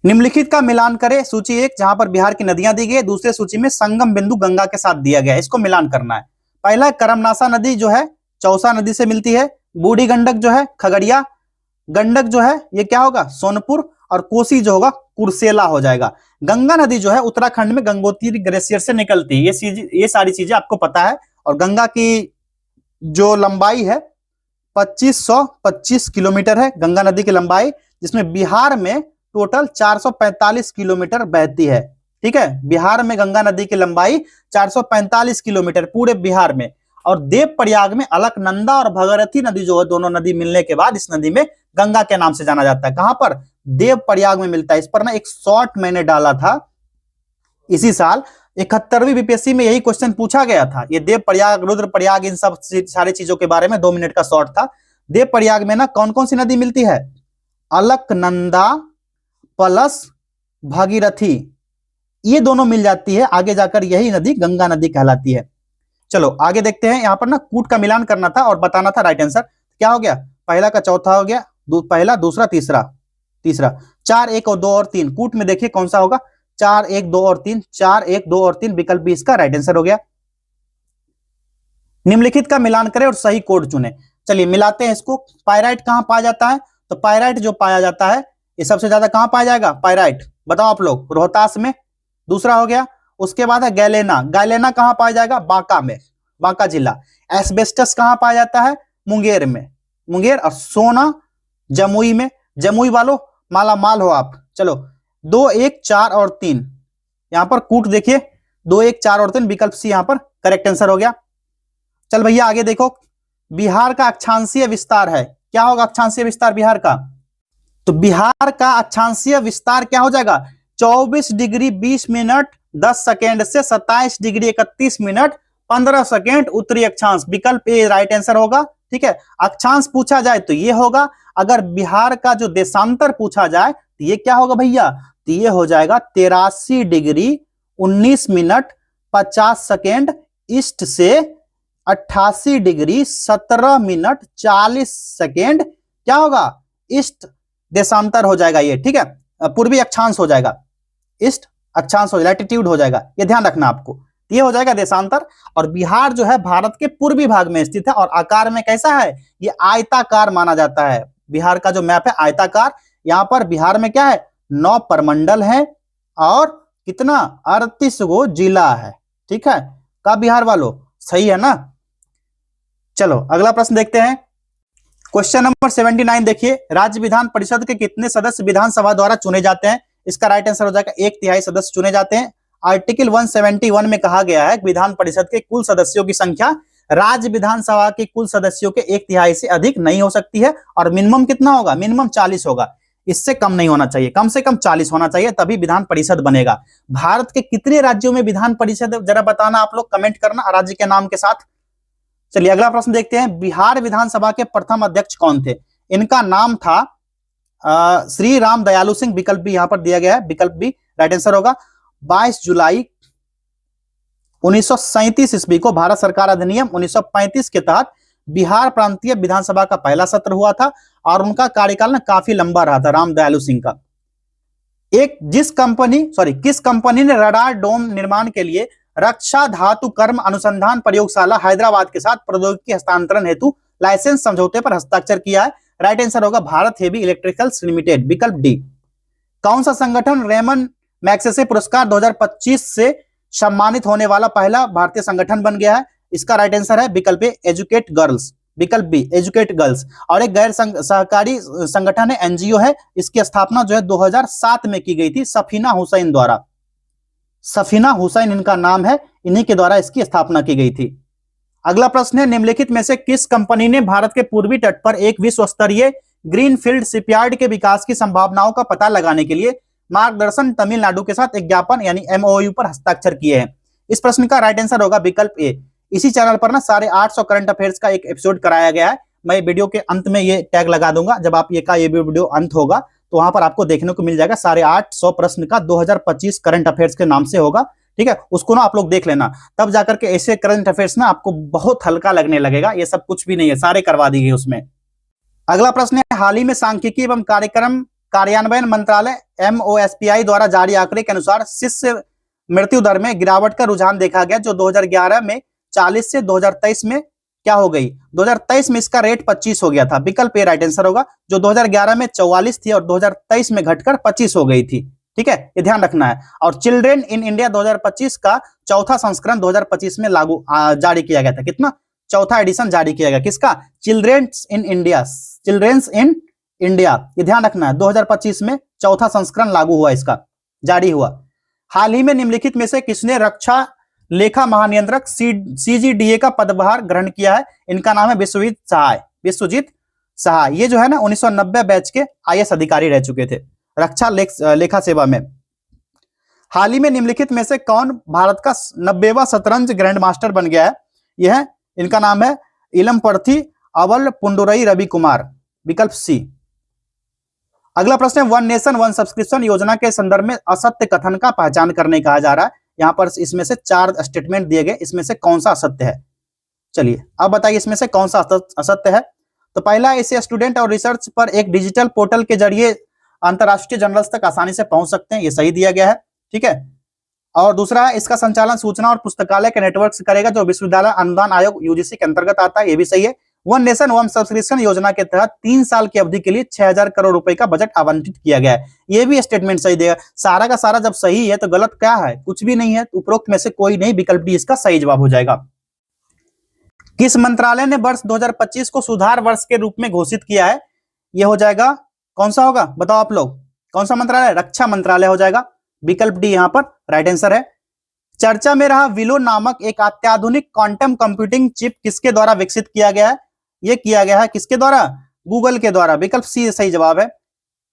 निम्नलिखित का मिलान करें। सूची 1 जहां पर बिहार की नदियां दी गई, दूसरे सूची में संगम बिंदु गंगा के साथ दिया गया है, इसको मिलान करना है। पहला करमनासा नदी जो है चौसा नदी से मिलती है। बूढ़ी गंडक जो है खगड़िया, गंडक जो है ये क्या होगा? सोनपुर। और कोसी जो होगा कुर्सेला हो जाएगा। गंगा नदी जो है उत्तराखंड में गंगोत्री ग्लेशियर से निकलती है। ये सारी चीजें आपको पता है। और गंगा की जो लंबाई है 2525 किलोमीटर है गंगा नदी की लंबाई, जिसमें बिहार में टोटल 445 किलोमीटर बहती है, ठीक है। बिहार में गंगा नदी की लंबाई 445 किलोमीटर पूरे बिहार में। और देव प्रयाग में अलकनंदा और भगीरथी नदी जो है, दोनों नदी मिलने के बाद इस नदी में गंगा के नाम से जाना जाता है। कहां पर? देव प्रयाग में मिलता है। इस पर ना एक शॉर्ट मैंने डाला था इसी साल, 71वीं बीपीएससी में यही क्वेश्चन पूछा गया था। ये देव प्रयाग, रुद्र प्रयाग, इन सब सारी चीजों के बारे में 2 मिनट का शॉर्ट था। देव प्रयाग में ना कौन कौन सी नदी मिलती है? अलकनंदा प्लस भागीरथी, ये दोनों मिल जाती है। आगे जाकर यही नदी गंगा नदी कहलाती है। चलो आगे देखते हैं। यहां पर ना कूट का मिलान करना था और बताना था राइट आंसर। क्या हो गया? पहला का चौथा हो गया, पहला दूसरा तीसरा, तीसरा 4 1 और 2 और 3। कूट में देखिए कौन सा होगा? 4 1 2 और 3, 4 1 2 और 3, विकल्प बी इसका राइट आंसर हो गया। निम्नलिखित का मिलान करें और सही कोड चुने। चलिए मिलाते हैं इसको। पायराइट कहाँ पाया जाता है? तो पायराइट जो पाया जाता है ये सबसे ज्यादा कहाँ पाया जाएगा? पायराइट बताओ आप लोग। रोहतास में। दूसरा हो गया। उसके बाद है गैलेना। गैलेना कहाँ पाया जाएगा? बांका में, बांका जिला। एस्बेस्टस कहाँ पाया जाता है? मुंगेर में, मुंगेर। और सोना जमुई में। जमुई वालों माला माल हो आप। चलो 2, 1, 4 और 3 यहां पर कूट देखिए। 2, 1, 4 और 3 विकल्प सी यहां पर करेक्ट आंसर हो गया। चल भैया आगे देखो। बिहार का अक्षांशीय विस्तार है, क्या होगा अक्षांशीय विस्तार बिहार का? तो बिहार का अक्षांशीय विस्तार क्या हो जाएगा? 24 डिग्री 20 मिनट 10 सेकेंड से 27 डिग्री 31 मिनट 15 सेकेंड उत्तरी अक्षांश। विकल्प ए राइट आंसर होगा। ठीक है, अक्षांश पूछा जाए तो ये होगा। अगर बिहार का जो देशांतर पूछा जाए तो ये क्या होगा भैया? तो ये हो जाएगा 83 डिग्री 19 मिनट 50 सेकेंड ईस्ट से 88 डिग्री 17 मिनट 40 सेकेंड क्या होगा? ईस्ट देशांतर हो जाएगा ये। ठीक है, पूर्वी अक्षांश हो जाएगा, ईस्ट अक्षांश हो जाएगा, लैटिट्यूड हो जाएगा। ये ध्यान रखना आपको, ये हो जाएगा देशांतर। और बिहार जो है भारत के पूर्वी भाग में स्थित है और आकार में कैसा है? ये आयताकार माना जाता है। बिहार का जो मैप है आयताकार। यहां पर बिहार में क्या है? 9 प्रमंडल है और कितना? 38 गो जिला है। ठीक है, का बिहार वालों सही है ना? चलो अगला प्रश्न देखते हैं। क्वेश्चन नंबर 79 देखिए। राज्य विधान परिषद के कितने सदस्य विधानसभा द्वारा चुने जाते हैं? इसका राइट आंसर हो जाएगा 1/3 सदस्य चुने जाते हैं। आर्टिकल 171 में कहा गया है विधान परिषद के कुल सदस्यों की संख्या राज्य विधानसभा के कुल सदस्यों के 1/3 से अधिक नहीं हो सकती है। और मिनिमम कितना होगा? मिनिमम 40 होगा, इससे कम नहीं होना चाहिए, कम से कम 40 होना चाहिए, तभी विधान परिषद बनेगा। भारत के कितने राज्यों में विधान परिषद जरा बताना आप लोग, कमेंट करना राज्य के नाम के साथ। चलिए अगला प्रश्न देखते हैं। बिहार विधानसभा के प्रथम अध्यक्ष कौन थे? इनका नाम था श्री राम दयालु सिंह। विकल्प भी यहां पर दिया गया है, विकल्प भी राइट आंसर होगा। 22 जुलाई 1937 ईस्वी को भारत सरकार अधिनियम 1935 के तहत बिहार प्रांतीय विधानसभा का पहला सत्र हुआ था और उनका कार्यकाल ना काफी लंबा रहा था राम दयालु सिंह का। किस कंपनी ने रडार डोम निर्माण के लिए रक्षा धातु कर्म अनुसंधान प्रयोगशाला हैदराबाद के साथ प्रौद्योगिकी हस्तांतरण हेतु लाइसेंस समझौते पर हस्ताक्षर किया है? राइट आंसर होगा भारत हेवी इलेक्ट्रिकल्स लिमिटेड, विकल्प डी। कौन सा संगठन रेमन मैग्सेसे पुरस्कार 2025 से सम्मानित होने वाला पहला भारतीय संगठन बन गया है? इसका राइट आंसर है विकल्प ए एजुकेट गर्ल्स, विकल्प बी एजुकेट गर्ल्स। और एक गैर सहकारी संगठन है, एनजीओ है। इसकी स्थापना जो है 2007 में की गई थी सफीना हुसैन द्वारा। सफीना हुसैन इनका नाम है, इन्हीं के द्वारा इसकी स्थापना की गई थी। अगला प्रश्न है। निम्नलिखित में से किस कंपनी ने भारत के पूर्वी तट पर एक विश्व स्तरीय ग्रीनफील्ड शिपयार्ड के विकास की संभावनाओं का पता लगाने के लिए मार्गदर्शन तमिलनाडु के साथ एक ज्ञापन यानी एमओयू पर हस्ताक्षर किए हैं? इस प्रश्न का राइट आंसर होगा विकल्प ए। इसी चैनल पर ना 850 करंट अफेयर्स का एक एपिसोड कराया गया है। मैं वीडियो के अंत में ये टैग लगा दूंगा, जब आप ये वीडियो अंत होगा तो वहां पर आपको देखने को मिल जाएगा। 850 प्रश्न का 2025 करंट अफेयर्स के नाम से होगा। ठीक है, उसको ना आप लोग देख लेना, तब जाकर के ऐसे करंट अफेयर्स ना आपको बहुत हल्का लगने लगेगा। ये सब कुछ भी नहीं है, सारे करवा दी गई उसमें। अगला प्रश्न है। हाल ही में सांख्यिकी एवं कार्यक्रम कार्यान्वयन मंत्रालय MOSPI द्वारा जारी आंकड़े के अनुसार शिशु मृत्यु दर में गिरावट का रुझान देखा गया, जो 2011 में 40 से 2023 में क्या हो गई? 2023 में इसका रेट 25 हो गया था। विकल्प ए राइट आंसर होगा। जो 2011 में 44 थी और 2023 में घटकर 25 हो गई थी। ठीक है, ये ध्यान रखना है। और चिल्ड्रेन इन इंडिया 2025 का चौथा संस्करण 2025 में जारी किया गया था। कितना? चौथा एडिशन जारी किया गया। किसका? Children's in India, children's in India, ये ध्यान रखना है। 2025 में चौथा संस्करण लागू हुआ, इसका जारी हुआ। हाल ही में निम्नलिखित में से किसने रक्षा लेखा महानियंत्रक CGDA का पदभार ग्रहण किया है? इनका नाम है विश्वजीत सहाय, विश्वजीत सहाय। ये जो है ना 1990 बैच के IAS अधिकारी रह चुके थे रक्षा लेखा सेवा में। हाल ही में निम्नलिखित में से कौन भारत का 90वां शतरंज ग्रैंड मास्टर बन गया है? यह है, इनका नाम है इलमपर्थी अवल पुंडुरई रवि कुमार, विकल्प सी। अगला प्रश्न है। वन नेशन वन सब्सक्रिप्शन योजना के संदर्भ में असत्य कथन का पहचान करने कहा जा रहा है। यहां पर इसमें से 4 स्टेटमेंट दिए गए, इसमें से कौन सा असत्य है? चलिए अब बताइए इसमें से कौन सा असत्य है। तो पहला, इसे स्टूडेंट और रिसर्च पर एक डिजिटल पोर्टल के जरिए अंतरराष्ट्रीय जर्नल्स तक आसानी से पहुंच सकते हैं, ये सही दिया गया है। ठीक है। और दूसरा है इसका संचालन सूचना और पुस्तकालय के नेटवर्क से करेगा, जो विश्वविद्यालय अनुदान आयोग यूजीसी के अंतर्गत आता है, ये भी सही है। वन नेशन वन सब्सक्रिप्शन योजना के तहत 3 साल की अवधि के लिए 6000 करोड़ रुपए का बजट आवंटित किया गया है, ये भी स्टेटमेंट सही देगा। सारा का सारा जब सही है तो गलत क्या है, कुछ भी नहीं है, उपरोक्त में से कोई नहीं, विकल्प डी इसका सही जवाब हो जाएगा। किस मंत्रालय ने वर्ष 2025 को सुधार वर्ष के रूप में घोषित किया है, ये हो जाएगा, कौन सा होगा बताओ आप लोग, कौन सा मंत्रालय, रक्षा मंत्रालय हो जाएगा, विकल्प डी यहां पर राइट आंसर है। चर्चा में रहा विलो नामक एक अत्याधुनिक क्वांटम कंप्यूटिंग चिप किसके द्वारा विकसित किया गया है, ये किया गया है किसके द्वारा, गूगल के द्वारा, विकल्प सी सही जवाब है।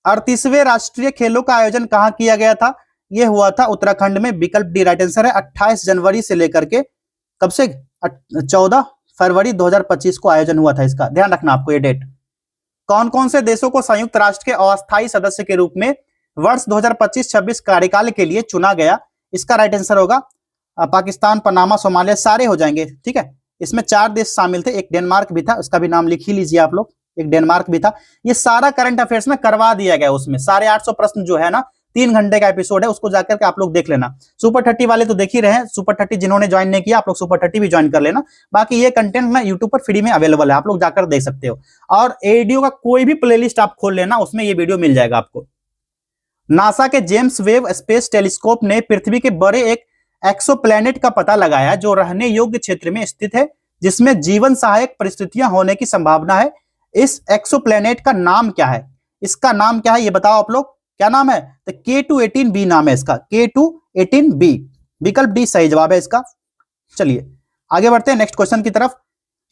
38वें राष्ट्रीय खेलों का आयोजन कहां किया गया था, यह हुआ था उत्तराखंड में, विकल्प डी राइट आंसर है। 28 जनवरी से लेकर के कब से 14 फरवरी 2025 को आयोजन हुआ था इसका, ध्यान रखना आपको ये डेट। कौन कौन से देशों को संयुक्त राष्ट्र के अस्थायी सदस्य के रूप में वर्ष 2025-26 कार्यकाल के लिए चुना गया, इसका राइट आंसर होगा पाकिस्तान, पनामा, सोमालिया, सारे हो जाएंगे, ठीक है। इसमें 4 देश शामिल थे, एक डेनमार्क भी था, उसका भी नाम लिख ही लीजिए आप लोग, एक डेनमार्क भी था। ये सारा करंट अफेयर्स में करवा दिया गया, उसमें 850 प्रश्न जो है ना, 3 घंटे का एपिसोड है, उसको जाकर के आप लोग देख लेना। सुपर 30 वाले तो देख ही रहे हैं, सुपर 30 जिन्होंने ज्वाइन नहीं किया आप लोग सुपर 30 भी ज्वाइन कर लेना। बाकी ये कंटेंट ना यूट्यूब पर फ्री में अवेलेबल है, आप लोग जाकर देख सकते हो। और एडीओ का कोई भी प्लेलिस्ट आप खोल लेना, उसमें ये वीडियो मिल जाएगा आपको। नासा के जेम्स वेब स्पेस टेलीस्कोप ने पृथ्वी के बड़े एक एक्सोप्लैनेट का पता लगाया जो रहने योग्य क्षेत्र में स्थित है, जिसमें जीवन सहायक परिस्थितियां होने की संभावना है। इस एक्सोप्लैनेट का नाम क्या है, इसका नाम क्या है ये बताओ आप लोग, क्या नाम है, तो K2-18b नाम है इसका, K2-18b, विकल्प डी सही जवाब है इसका। चलिए आगे बढ़ते हैं नेक्स्ट क्वेश्चन की तरफ।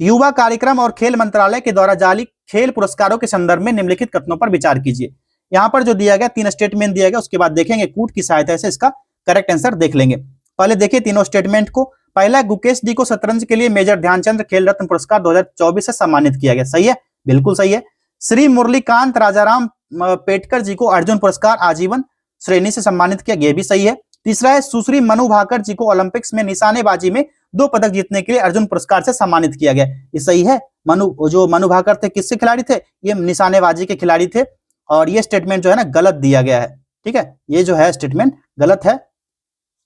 युवा कार्यक्रम और खेल मंत्रालय के द्वारा जारी खेल पुरस्कारों के संदर्भ में निम्नलिखित कथनों पर विचार कीजिए। यहां पर जो दिया गया 3 स्टेटमेंट दिया गया, उसके बाद देखेंगे कूट की सहायता से इसका करेक्ट आंसर देख लेंगे। पहले देखिए तीनों स्टेटमेंट को। पहला, गुकेश डी को शतरंज के लिए मेजर ध्यानचंद खेल रत्न पुरस्कार 2024 से सम्मानित किया गया, सही है, बिल्कुल सही है। श्री मुरलीकांत राजाराम पेटकर जी को अर्जुन पुरस्कार आजीवन श्रेणी से सम्मानित किया, यह भी सही है। तीसरा है, सुश्री मनु भाकर जी को ओलंपिक्स में निशानेबाजी में 2 पदक जीतने के लिए अर्जुन पुरस्कार से सम्मानित किया गया, ये सही है। मनु भाकर थे किससे खिलाड़ी थे, ये निशानेबाजी के खिलाड़ी थे। और ये स्टेटमेंट जो है ना गलत दिया गया है, ठीक है, ये जो है स्टेटमेंट गलत है।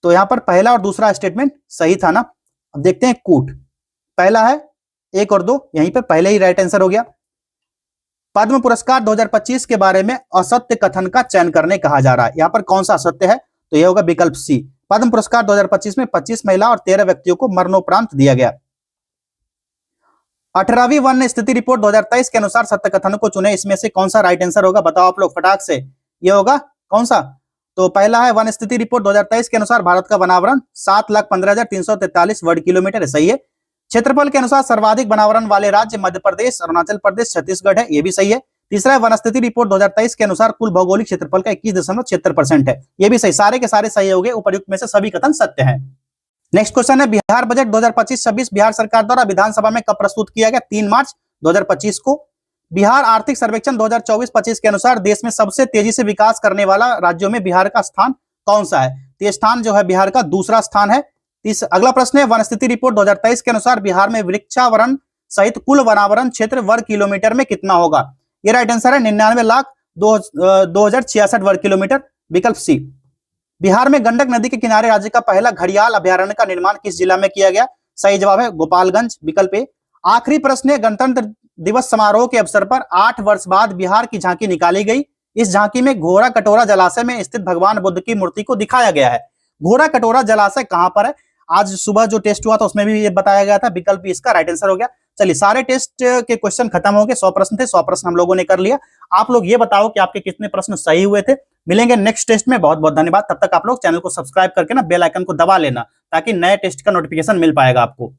तो यहां पर पहला और दूसरा स्टेटमेंट सही था ना। अब देखते हैं कूट, पहला है 1 और 2, यहीं पे पहले ही राइट आंसर हो गया। पद्म पुरस्कार 2025 के बारे में असत्य कथन का चयन करने कहा जा रहा है, यहां पर कौन सा असत्य है, तो यह होगा विकल्प सी। पद्म पुरस्कार 2025 में 25 महिला और 13 व्यक्तियों को मरणोपरांत दिया गया। 18वीं वन स्थिति रिपोर्ट 2023 के अनुसार सत्य कथनों को चुने, इसमें से कौन सा राइट आंसर होगा बताओ आप लोग फटाक से, ये होगा कौन सा, तो पहला है वन स्थिति रिपोर्ट 2023 के अनुसार भारत का वनावरण 7,15,343 वर्ग किलोमीटर है, सही है। क्षेत्रफल के अनुसार सर्वाधिक वनावरण वाले राज्य मध्य प्रदेश, अरुणाचल प्रदेश, छत्तीसगढ़ है, ये भी सही है। तीसरा है, वन स्थिति रिपोर्ट 2023 के अनुसार कुल भौगोलिक क्षेत्रफल का 21.76% है, ये भी सही, सारे के सारे सही हो गए, उपर्युक्त में से सभी कथन सत्य हैं। नेक्स्ट क्वेश्चन है, बिहार बजट 2025-26 बिहार सरकार द्वारा विधानसभा में कब प्रस्तुत किया गया, 3 मार्च 2025 को। बिहार आर्थिक सर्वेक्षण 2024-25 के अनुसार देश में सबसे तेजी से विकास करने वाला राज्यों में बिहार का स्थान कौन सा है, तो ये स्थान जो है बिहार का दूसरा स्थान है। अगला प्रश्न है, वन स्थिति रिपोर्ट 2023 के अनुसार बिहार में वृक्षावरण सहित कुल वनावरण क्षेत्र वर्ग किलोमीटर में कितना होगा, ये राइट आंसर है 99,02,066 वर्ग किलोमीटर, विकल्प सी। बिहार में गंडक नदी के किनारे राज्य का पहला घड़ियाल अभयारण्य का निर्माण किस जिला में किया गया, सही जवाब है गोपालगंज, विकल्प ए। आखिरी प्रश्न है, गणतंत्र दिवस समारोह के अवसर पर 8 वर्ष बाद बिहार की झांकी निकाली गई, इस झांकी में घोड़ा कटोरा जलाशय में स्थित भगवान बुद्ध की मूर्ति को दिखाया गया है। घोड़ा कटोरा जलाशय कहां पर है, आज सुबह जो टेस्ट हुआ था उसमें भी ये बताया गया था, विकल्प इसका राइट आंसर हो गया। चलिए सारे टेस्ट के क्वेश्चन खत्म हो गए, 100 प्रश्न थे, 100 प्रश्न हम लोगों ने कर लिया। आप लोग ये बताओ कि आपके कितने प्रश्न सही हुए थे। मिलेंगे नेक्स्ट टेस्ट में, बहुत बहुत धन्यवाद। तब तक आप लोग चैनल को सब्सक्राइब करके ना बेल आइकन को दबा लेना, ताकि नए टेस्ट का नोटिफिकेशन मिल पाएगा आपको।